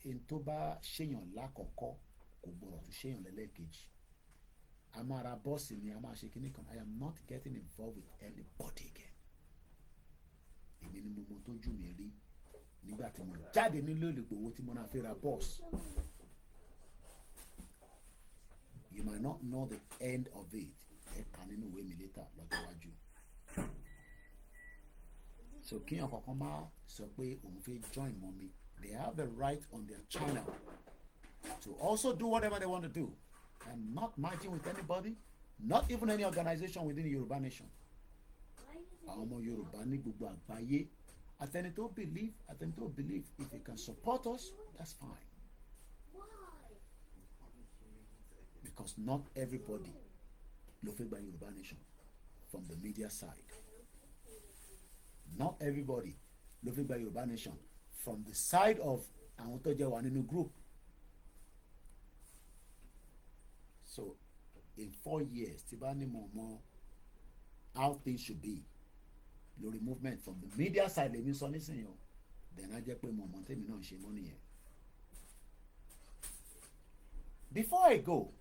n tó bá ṣèyàn lákọ̀ọ́kọ́ kò gbọ́dọ̀ tún ṣèyàn lẹ́lẹ́kejì. A máa ra bọ́ọ̀sì ni a máa ṣe kíní kan. I am not getting involved with anybody again. Èmi ni mo mọ tójú mi rí nígbà tí mo jáde nílé Olùgbòho tí mo náà fi ra bọ́ọ̀sì. You might not know the end of it. Ẹ kà nínú ìwé mi later lọ́jọ́ iwájú. So kíyàn kankan máa sọ pé òun fẹ́ join mọ́ mi. They have the right on their channel to also do whatever they want to do. I'm not merging with anybody, not even any organization within the Yoruba nation. Àwọn ọmọ Yorùbá ní gbogbo àgbáyé, àtẹni tó believe, if you can support us, that's fine. Because not everybody ló fẹ́ gba Yoruba nation from the media side. Not everybody ló fẹ́ gba Yoruba nation from the side of àwọn tó jẹ́ wà nínú group. So in 4 years tí bá ní mọ̀ how things should be lórí movement from the media side lèmi sọ nísìnyí o, then á jẹ́ pé mọ̀ tèmi náà ṣe mọ́ nìyẹn. Before I go,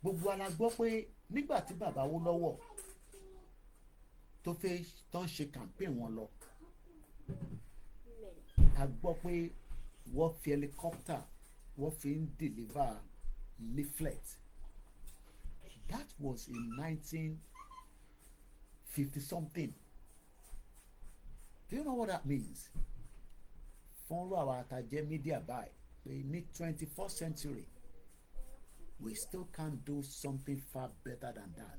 gbogbo wa la gbọ́ pé nígbà tí bàbá Awólọ́wọ̀ tó ń ṣe campaign wọn lọ, a gbọ́ pé wọ́n fi helicopter wọ́n fi ń deliver leaflet. That was in 1950 something. Do you know what that means? Fún àwọn àtàjẹ́ media báyìí pé ní 21st century we still can't do something far better than that.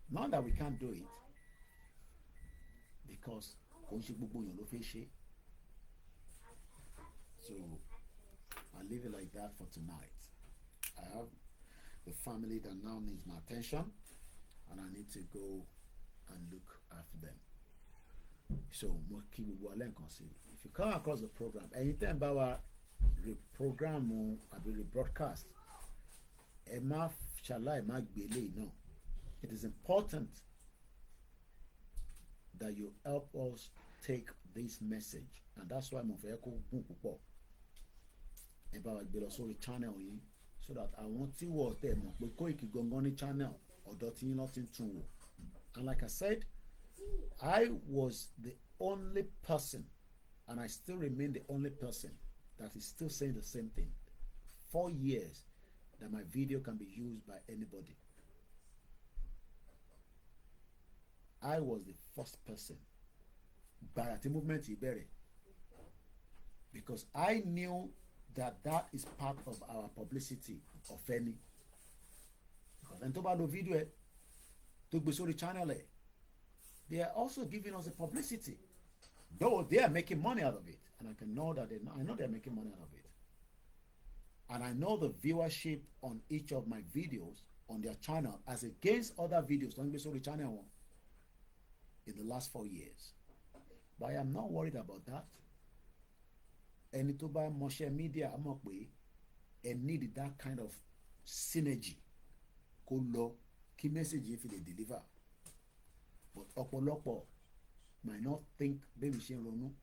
Not that we can't do it, because kò ń ṣe gbogbo èèyàn ló fẹ́ ṣe. So I'll leave it like that for tonight. I have a family that now needs my attention, and I need to go and look after them. So mo kí gbogbo alẹ́ nǹkan sí. If you come across the program, anytime bá wa reprogram o àbí rebroadcast, ẹ má ṣàlàyé má gbélé náà. It is important that you help us take this message, and that's why mo fẹ́ kó gùn púpọ̀. Ẹ bá wa gbé lọ sórí channel yìí so that àwọn tí wọ́n tẹ̀ mọ̀ pé Koiki gangan ní channel ọ̀dọ̀ tí yín lọ́ ti ń tún wò. And like I said, I was the only person, and I still remain the only person that is still saying the same thing. 4 years that my video can be used by anybody. I was the first person by the movement ìbẹ̀rẹ̀, because I knew that that is part of our publicity of any. Because ẹni tó bá lo video ẹ tó gbé sórí channel ẹ, they are also giving us a publicity, though they are making money out of it, and I know they're making money out of it, and I know the viewership on each of my videos on their channel as against other videos tó ń gbé sórí channel wọn in the last 4 years. But I am not worried about that. Ẹni tó bá mọṣẹ́ media á mọ̀ pé ẹ need that kind of synergy kó lọ kí message yìí fi lè deliver. But ọ̀pọ̀lọpọ̀ might not think bẹ́ẹ̀ mi ṣe ń ronú.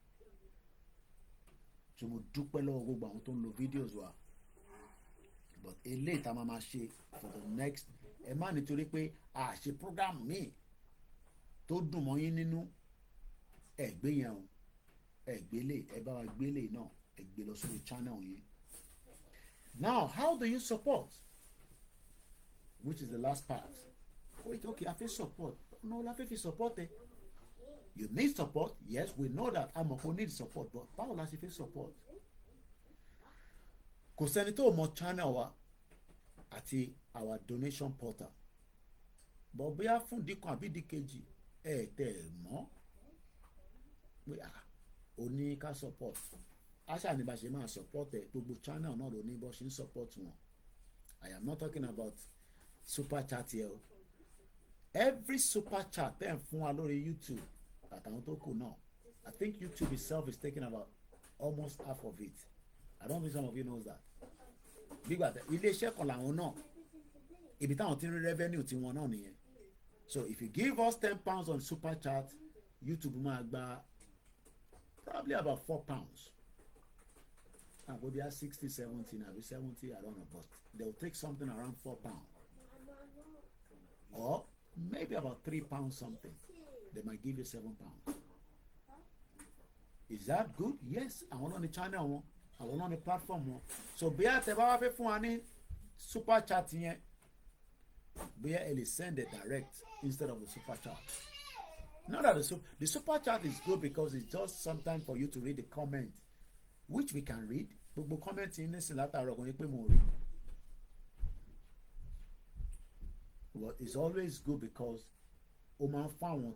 So mo dúpẹ́ lọ́wọ́ gbogbo àwọn tó ń lo videos wa. But eléyìí tá a máa ṣe for the next, ẹ má nítorí pé a ṣe program míì tó dùn mọ́ yín nínú, ẹ gbé yẹn o, ẹ gbélé, ẹ bá wa gbélé náà, ẹ gbé lọ sórí channel yín. Now, how do you support? Which is the last part. Wait, okay, I feel support. No, la fẹ́ fi support ẹ. You need support, yes, we know that. Amọ̀kò need support, but báwo la ṣe fi support? Kò sẹ́ni tó mọ channel wa àti our donation portal. But bóyá fún dínkù àbí dínkejì, ẹ tẹ̀ mọ́ pé o ní ká support. àṣà ní bá ṣe máa support ẹ̀ gbogbo channel náà ló ní bó ṣe ń support wọn. I am not talking about super chat here o. Every super chat tẹ́ ń fún wa lórí YouTube àtàwọn tó kù náà, I think YouTube itself is taking about almost half of it. I don't think some of you knows that. Bígbà iléeṣẹ́ kan làwọn náà ibi táwọn ti rí revenue tiwọn náà nìyẹn. So if you give us £10 on super chat, YouTube máa gba probably about £4. Maybe 60, 70, maybe 70, I don't know, but they'll take something around £4. Or maybe about £3 something. They might give you £7. Is that good? Yes. I want on the channel, I want on the platform. So be at the super chat here. Be able send it direct instead of the super chat. Not that the super chat is good because it's just sometimes for you to read the comment, which we can read. But comment in this later but it's always good because Oman found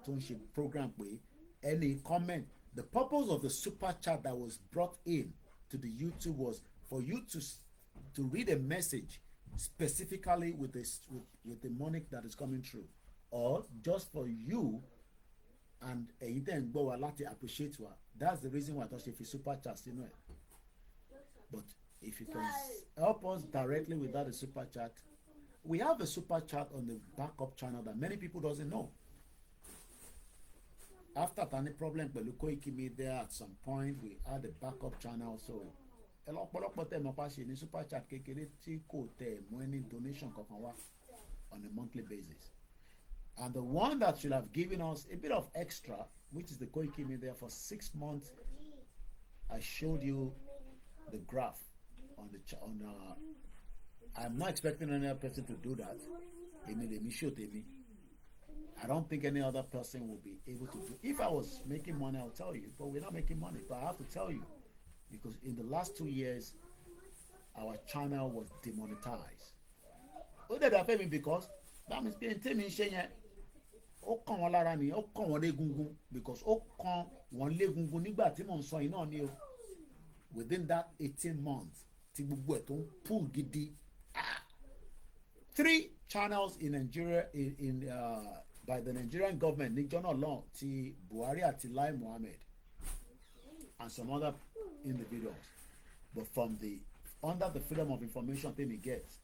program way any comment. The purpose of the super chat that was brought in to the YouTube was for you to read a message specifically with the money that is coming through, or just for you and then go a lot to appreciate what. That's the reason why I thought if you super chat, you know. But if you can help us directly without a super chat, we have a super chat on the backup channel that many people doesn't know. After any problem with Koikimedia, at some point we had a backup channel, so a lot of them are super chat any donation on a monthly basis. And the one that should have given us a bit of extra, which is the Koikimedia for 6 months, I showed you the graph on I'm not expecting any other person to do that. I don't think any other person will be able to do. If I was making money, I'll tell you, but we're not making money. But I have to tell you, because in the last 2 years, our channel was demonetized. What did I pay me? Because that means being telling me, ó kàn wọ́n lára ni, ó kàn wọ́n légungun, because ó kàn wọ́n légungun nígbà tí mò ń sọ iná ni o. Within that 18 months, tí gbogbo ẹ̀ tó ń pull gidi. 3 channels in Nigeria by the Nigerian government ní jọ́nà lọ́n ti Buhari àti Lai Mohammed and some other individuals, but from under the freedom of information thing he gets,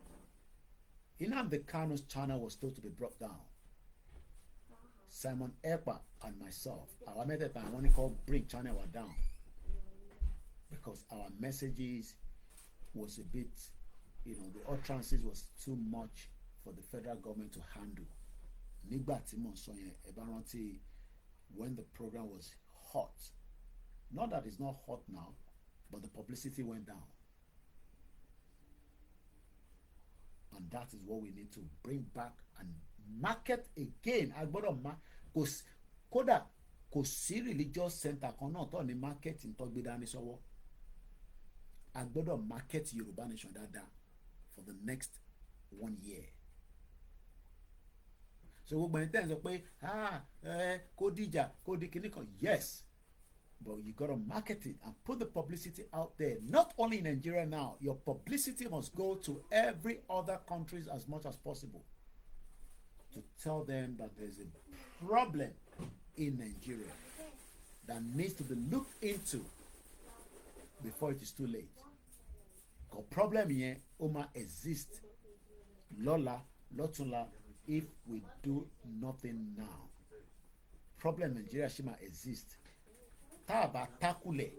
Nnamdi Kanu's channel was told to be brought down. Simon Ekpa and myself, our method and one called Bring channel were down because our messages was a bit, the utterances was too much for the federal government to handle. Nígbà tí mo sọ yẹn, ẹ bá rántí when the program was hot. Not that it's not hot now, but the publicity went down. And that is what we need to bring back and market again. Agbọ́dọ̀ kódà kò sí religious center kan náà tó ní marketing tó gbé dání sọ́wọ́. Agbọ́dọ̀ market Yoruba Nation dáadáa for the next 1 year. So gbogbo ẹni tẹ́ ẹ̀ sọ pé kó dìjà kó di kinní kan, yes, but you gotta market it and put the publicity out there. Not only in Nigeria now, your publicity must go to every other countries as much as possible to tell them that there's a problem in Nigeria that needs to be looked into before it is too late. The problem here exist Lola, Lotula, if we do nothing now. Problem Nigeria shima exist. Taba takule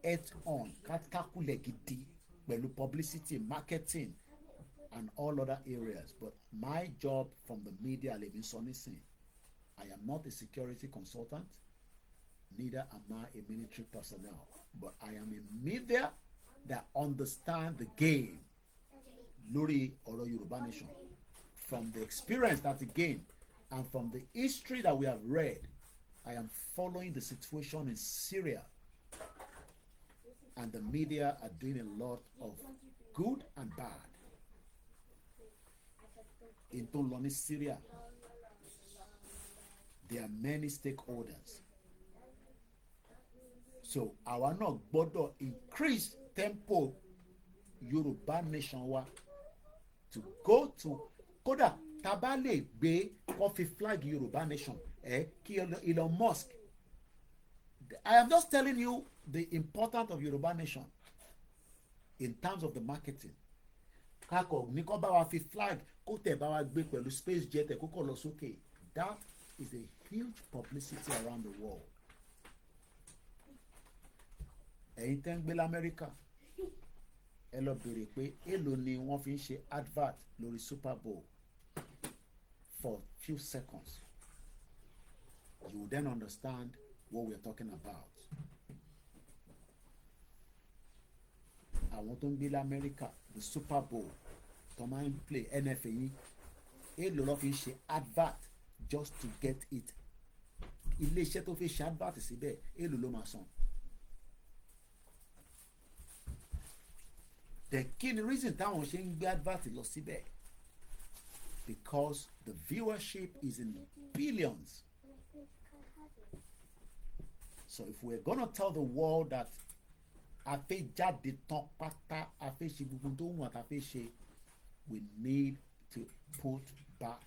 head on, takule gidi, pẹ̀lú publicity, marketing, and all other areas. But my job from the media, I am not a security consultant, neither am I a military personnel, but I am a media that understand the game. Lórí ọ̀rọ̀ Yoruba Nation, from the experience that again, and from the history that we have read, I am following the situation in Syria, and the media are doing a lot of good and bad in Syria. There are many stakeholders. So àwa náà gbọ́dọ̀ increase tempo Yorùbá nation wa to go to kódà tá bá lè gbé kó fi flag Yorùbá nation kí Elon Musk. I am just telling you the importance of Yoruba nation in terms of the marketing. Kakọ ní kó bá wa fi flag kó tẹ̀ bá wa gbé pẹ̀lú space jet ẹ̀ kó kọ̀ lọ sókè. That is a huge publicity around the world. Ẹ̀yin tẹ́ ń gbé l'Amẹ́ríkà ẹ lọ béèrè pé èló ni wọ́n fi ń ṣe advert lórí Super Bowl for few seconds. You will then understand what we are talking about. Àwọn tó ń gbé l'Amẹ́ríkà the Super Bowl tó máa ń play NFL yìí èló ló fi ń ṣe advert just to get it. Ilé-iṣẹ́ tó fi ṣe advert síbẹ̀ èló ló máa san. The key reason táwọn ṣe ń gbé advert lọ síbẹ̀ because the viewership is in billions. So if we're gonna tell the world that a fẹ́ jáde tán pátá a fẹ́ ṣe gbogbo tó wù àti a fẹ́ ṣe, we need to put back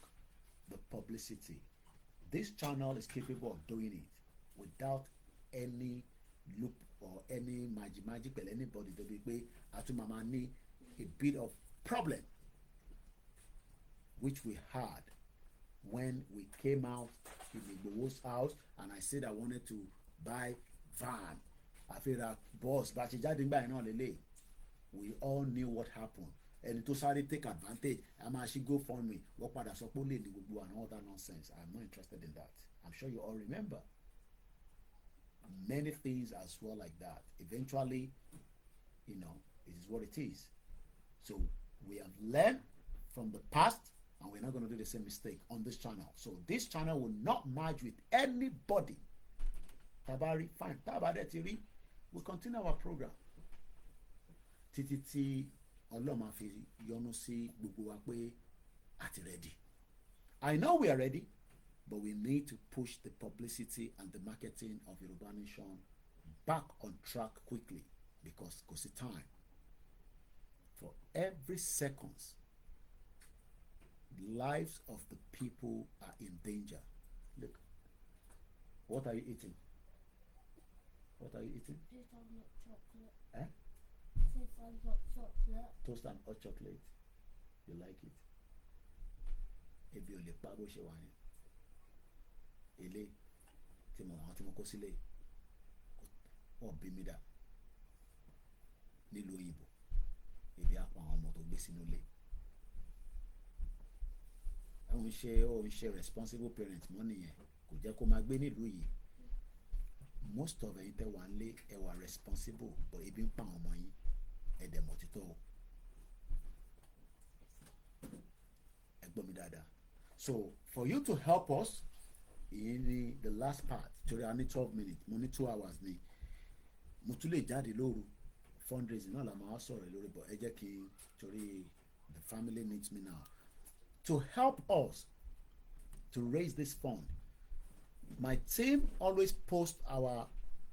the publicity. This channel is capable of doing it without any loop or any magic pẹ̀lú anybody tó bí pé àtúmọ̀mọ́ ní a bit of problem which we had when we came out in Igboho's house and I said I wanted to buy van. I feel that boss bá ṣe jáde nígbà yẹn náà lélẹ̀. We all knew what happened. Ẹni tó sáré take advantage a máa ṣí GoFundMe wọ́n padà sọ pé ó lè ní gbogbo and all that nonsense. I'm not interested in that. I'm sure you all remember many things as well like that. Eventually, it is what it is. So we have learned from the past and we're not going to do the same mistake on this channel. So this channel will not merge with anybody. Tabari, fine. Tabari Tiri, we'll continue our program. Títí Ọlọ́run fi yọ́nú sí gbogbo wa pé àti ready. I know we are ready, but we need to push the publicity and the marketing of Yoruba Nation back on track quickly because kò sí time. For every seconds, the lives of the people are in danger. Look, what are you eating? What are you eating? Toast and hot chocolate. Eh? Toast and hot chocolate. Toast and hot chocolate. You like it? Ebi ò lè pa bó ṣe wà yẹn. Ilé tí mo kó sílé wọ́n bí mi dà nílùú òyìnbó ebi á pa àwọn ọmọ tó gbé sínú ilé. Ó ń ṣe responsible parent mọ́ nìyẹn kò jẹ́ kó máa gbé nílùú yìí. Most of ẹ̀yin tẹ́ wà ń lé ẹ wà responsible but ebi ń pa àwọn ọmọ yín ẹ dẹ̀ mọ̀ títọ́ o. Ẹ gbọ́ mi dáadáa. So for you to help us in the last part torí a ní 12 minutes mo ní 2 hours ni mo tún lè jáde lóru fundraising náà la máa sọ̀rọ̀ lórí but ẹ jẹ́ kí torí the family needs me now to help us to raise this fund. My team always post our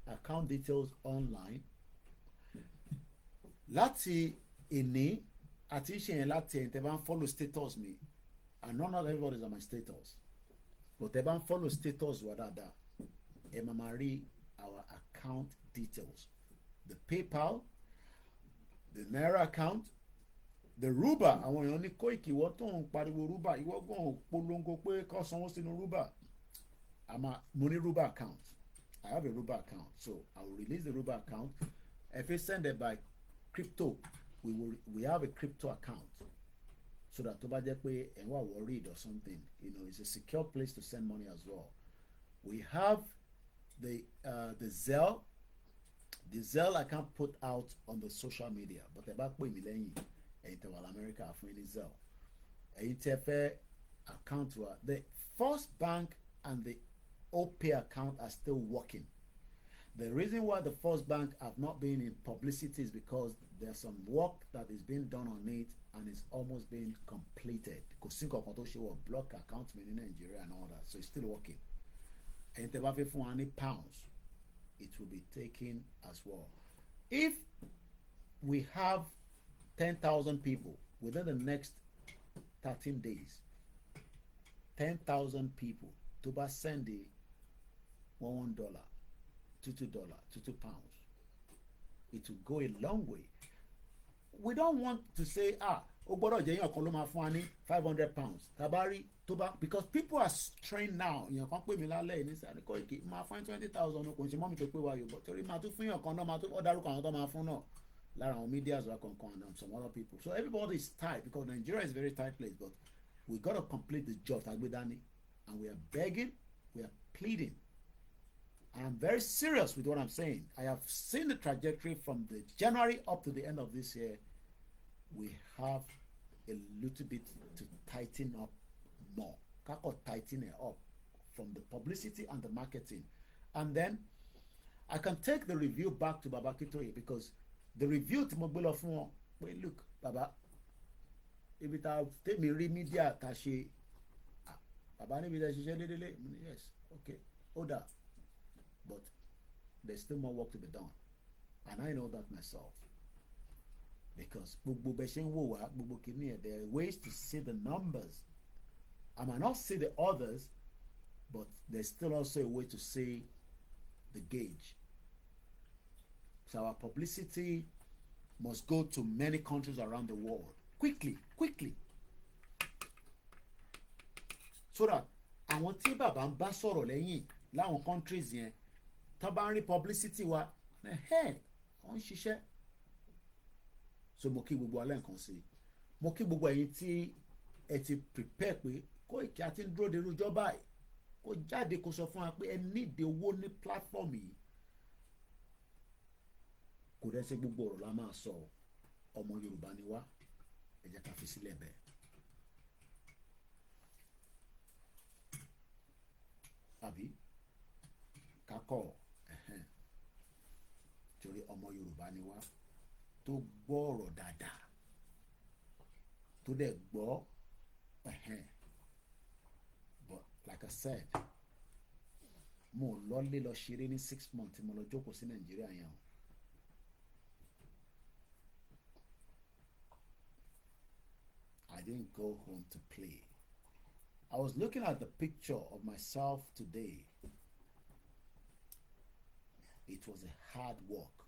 account details online. Láti ìní àti ìṣe yẹn láti ẹ̀yin tẹ́ bá ń follow status mi and not everybody is on my status but tẹ́ bá ń follow status wa dáadáa ẹ máa rí our account details, the PayPal, the Naira account, the Ruba. Àwọn èèyàn ní Koiki ìwọ tó ń pariwo Ruba ìwọ gan polongo pé kó sanwó sínú Ruba. Mo ní Ruba account. I have a Ruba account, so I will release the Ruba account. If you send it by crypto, we have a crypto account so that tó bá jẹ́ pé ẹ̀ ń wà worried or something, it's a secure place to send money as well. We have the Zelle. The Zelle I can't put out on the social media, but ẹ bá pè mí lẹ́yìn ẹ̀yin tẹ́ wà l'Amẹ́ríkà fún ní Zelle. Ẹ̀yin tẹ́ fẹ́ account wa. The First Bank and the OPay account are still working. The reason why the First Bank have not been in publicity is because there's some work that is being done on it and it's almost being completed. Kò sí nǹkan kan tó ṣe wọ block account mi ní Nigeria and all that, so it's still working. Ẹ̀yin tẹ́ bá fẹ́ fún wa ní pounds it will be taken as well. If we have 10,000 people within the next 13 days, 10,000 people to bá send $1, $2, £2, it will go a long way. We don't want to say ó gbọ́dọ̀ jẹ́ èèyàn kan ló máa fún wa ní £500 tabari tó bá, because people are trained now. èèyàn kan pè mí lálẹ́ ní sáré Koiki máa fún 20,000 kò ń ṣe mọ́ mi tó pé wa Yorùbá torí máa tún fún èèyàn kan náà máa tún ọ̀dàrúkọ àwọn tó máa fún náà lára àwọn media wa kankan and some other people. So everybody is tight because Nigeria is a very tight place, but we got to complete the job tagbe dání, and we are begging, we are pleading. I'm very serious with what I'm saying. I have seen the trajectory from the January up to the end of this year. We have a little bit to tighten up more. Kako tighten it up from the publicity and the marketing. And then I can take the review back to Baba Kitoye, because the review to Mogbolo fún wọn, look, Baba, ibi ta tèmi rí media ta ṣe, Baba níbi ta ṣiṣẹ́ dédélé, yes, okay, order. But there's still more work to be done. And I know that myself. Because there are ways to see the numbers. I might not see the others, but there's still also a way to see the gauge. So our publicity must go to many countries around the world. Quickly. So that àwọn tí bàbá ń bá sọ̀rọ̀ lẹ́yìn láwọn countries yẹn, tó bá ń rí publicity wa, wọ́n ń ṣiṣẹ́. So mo kí gbogbo alẹ́ nǹkan sí, mo kí gbogbo ẹ̀yin tí ẹ ti prepare pé Koiki àti ń dúró de irújọ́ báyìí kó jáde kó sọ fún wa pé ẹ nídìí owó ní platform yìí. Kò dẹ́ ṣe gbogbo ọ̀rọ̀ la máa sọ, ọmọ Yorùbá ni wá, ẹ jẹ́ ká fi sílẹ̀ bẹ́ẹ̀. Àbí kakọ̀ torí ọmọ Yorùbá ni wá tó gbọ́ ọ̀rọ̀ dáadáa, tó dẹ̀ gbọ́ but like I said, mo lọ́lé lọ ṣeré ní 6 months mo lọ jókòó sí Nàìjíríà yẹn o. I didn't go home to play. I was looking at the picture of myself today. It was a hard work.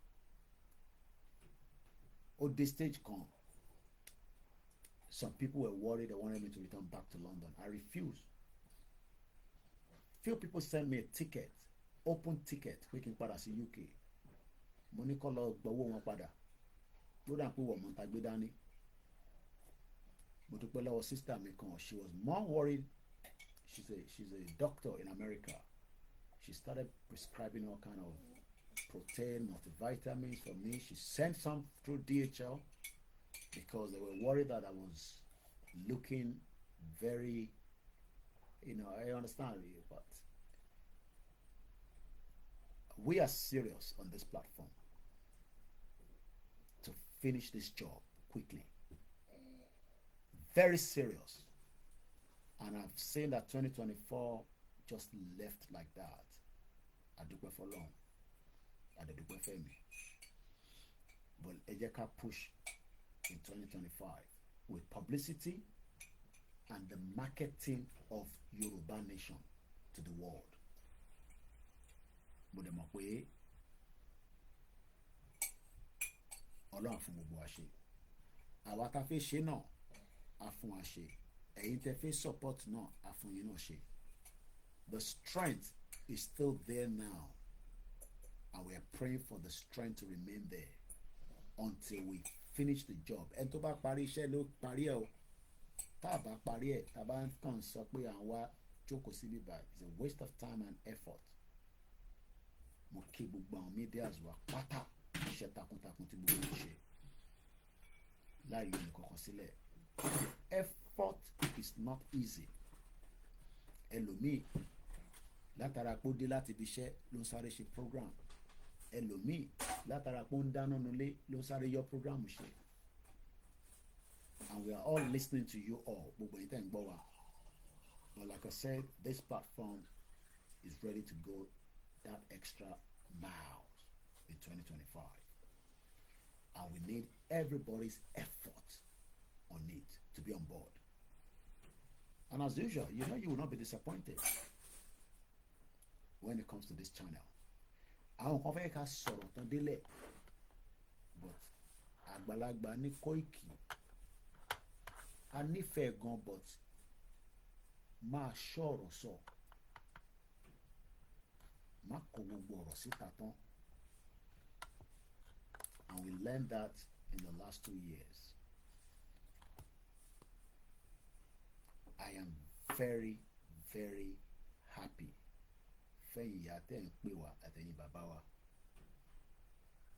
At this stage come, some people were worried they wanted me to return back to London. I refused. Few people sent me a ticket, open ticket, we can padà sí UK. Mo ní kó lọ gbowó wọn padà. Ló dà pé wọ́n mọ̀ tá gbé dání. Mo dúpẹ́ lọ́wọ́ sister mi kan, she was more worried. She's a doctor in America. She started prescribing all kind of protein, multivitamins for me. She sent some through DHL because they were worried that I was looking very, I understand you, but we are serious on this platform to finish this job quickly. Very serious. And I've seen that 2024 just left like that. I do it for long. I do it for me. But Ejeka push in 2025 with publicity and the marketing of Yoruba nation to the world. But the mokwe Ọlọ́run fún gbogbo wa ṣe. Àwa tá fẹ́ ṣe náà a fún wa ṣe. Ẹ̀yin tẹ́ fẹ́ support náà a fún yín náà ṣe. The strength is still there now, and we are praying for the strength to remain there until we finish the job. Ẹni tó bá parí iṣẹ́ ló parí ẹ̀ o. Tá a bá parí ẹ̀, tá a bá kàn sọ pé à ń wá jókòó sí bíbá, it's a waste of time and effort. Mo kí gbogbo àwọn medias wa pátá iṣẹ́ takuntakun tí gbogbo ń ṣe láì yọ nǹkan kan sílẹ̀. Effort is not easy. Ẹlòmíì látara pé ó dé láti ibi iṣẹ́ ló ń sáré ṣe program. Ẹlòmíì látara pé ó ń dáná nulẹ̀ ló ń sáré yọ program ṣe. And we are all listening to you all. Gbogbo yìí tẹ̀ ń gbọ́ wa. But like I said, this platform is ready to go that extra miles in 2025. And we need everybody's effort on it to be on board. And as usual, you know you will not be disappointed when it comes to this channel. Àwọn kan fẹ́ ká sọ̀rọ̀ tán délẹ̀, but àgbàlagbà ní Koiki a nífẹ̀ẹ́ gan, but máa ṣọ̀rọ̀ sọ, má kó gbogbo ọ̀rọ̀ síta tán. And we learned that in the last 2 years. I am very, very happy. Fẹ́yìn ìyá tẹ́ ń pè wá àtẹ̀yìn bàbá wa.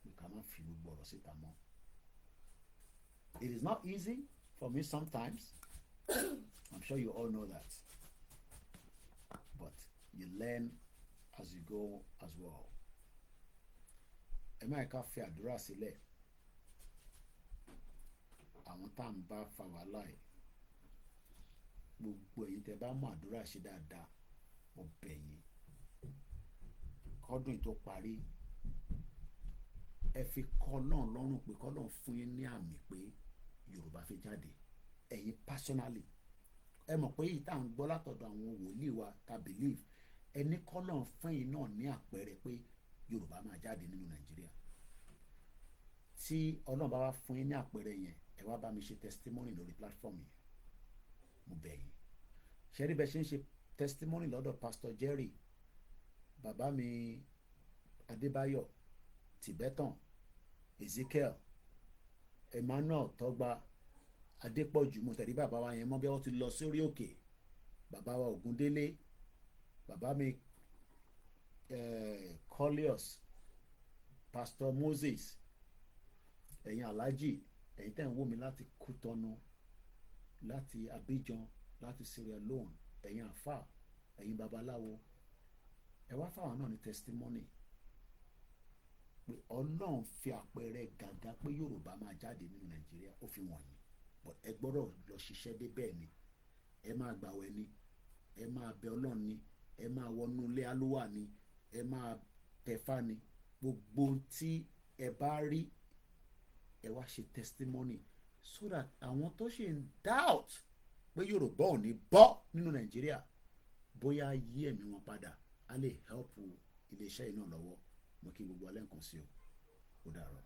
We cannot fi gbogbo ọ̀rọ̀ síta mọ́. It is not easy for me sometimes. I'm sure you all know that. But you learn as you go as well. Ẹ máa ká fi àdúrà sílẹ̀. Àwọn tá à ń bá fa wàhálà yìí, gbogbo èyí tẹ́ bá mọ àdúrà ṣe dáadáa, mo bẹ̀ yín. Kọ́dún tó parí, ẹ fi kọ́ náà lọ́rùn pé kọ́ náà fún yín ní àmì pé Yorùbá fi jáde. Ẹ̀yin personally, ẹ mọ̀ pé yìí tá à ń gbọ́ látọ̀dọ̀ àwọn wòlíì wa ta believe, ẹni kọ́ náà fún yín náà ní àpẹẹrẹ pé Yorùbá máa jáde nínú Nàìjíríà. Tí Ọlọ́run bá wá fún yín ní àpẹẹrẹ yẹn, ẹ wá bá mi ṣe testimony lórí platform yẹn. Mo bẹ̀ yín. Ṣé rí bẹ́ẹ̀ ṣe ń ṣe testimony lọ́dọ̀ Pastor Jerry, bàbá mi Adébáyọ̀, Tibetan, Ezekiel, Emmanuel Tọ́gbà, Adépọ̀jù, mo tẹ̀lé bàbá wa yẹn mọ́ bí wọ́n ti lọ sórí òkè, bàbá wa Ògúndélé, bàbá mi Collius, Pastor Moses, ẹ̀yin Alhaji, ẹ̀yin tẹ̀ ń wò mí láti Kútọ́nù, láti Abidjan, láti Sierra Leone, ẹ̀yin àfà, ẹ̀yin babaláwo, ẹ wá fáwọn náà ní testimony pé Ọlọ́run fi àpẹẹrẹ gàgà pé Yorùbá máa jáde nínú Nàìjíríà, ó fi wọ̀nyí. But ẹ gbọ́dọ̀ lọ ṣiṣẹ́ dé bẹ́ẹ̀ ni, ẹ máa gbàwẹ̀ ni, ẹ máa bẹ Ọlọ́run ni, ẹ máa wọnú ilé alúwà ni, ẹ máa tẹ̀fá ni, gbogbo tí ẹ bá rí ẹ wá ṣe testimony so that àwọn tó ṣe ń doubt pé Yorùbá ò ní bọ́ nínú Nàìjíríà, bóyá yí ẹ̀mí wọn padà, á lè help iléeṣẹ́ yìí náà lọ́wọ́. Mo kí gbogbo alẹ́ nǹkan sí o, ó dàárọ̀.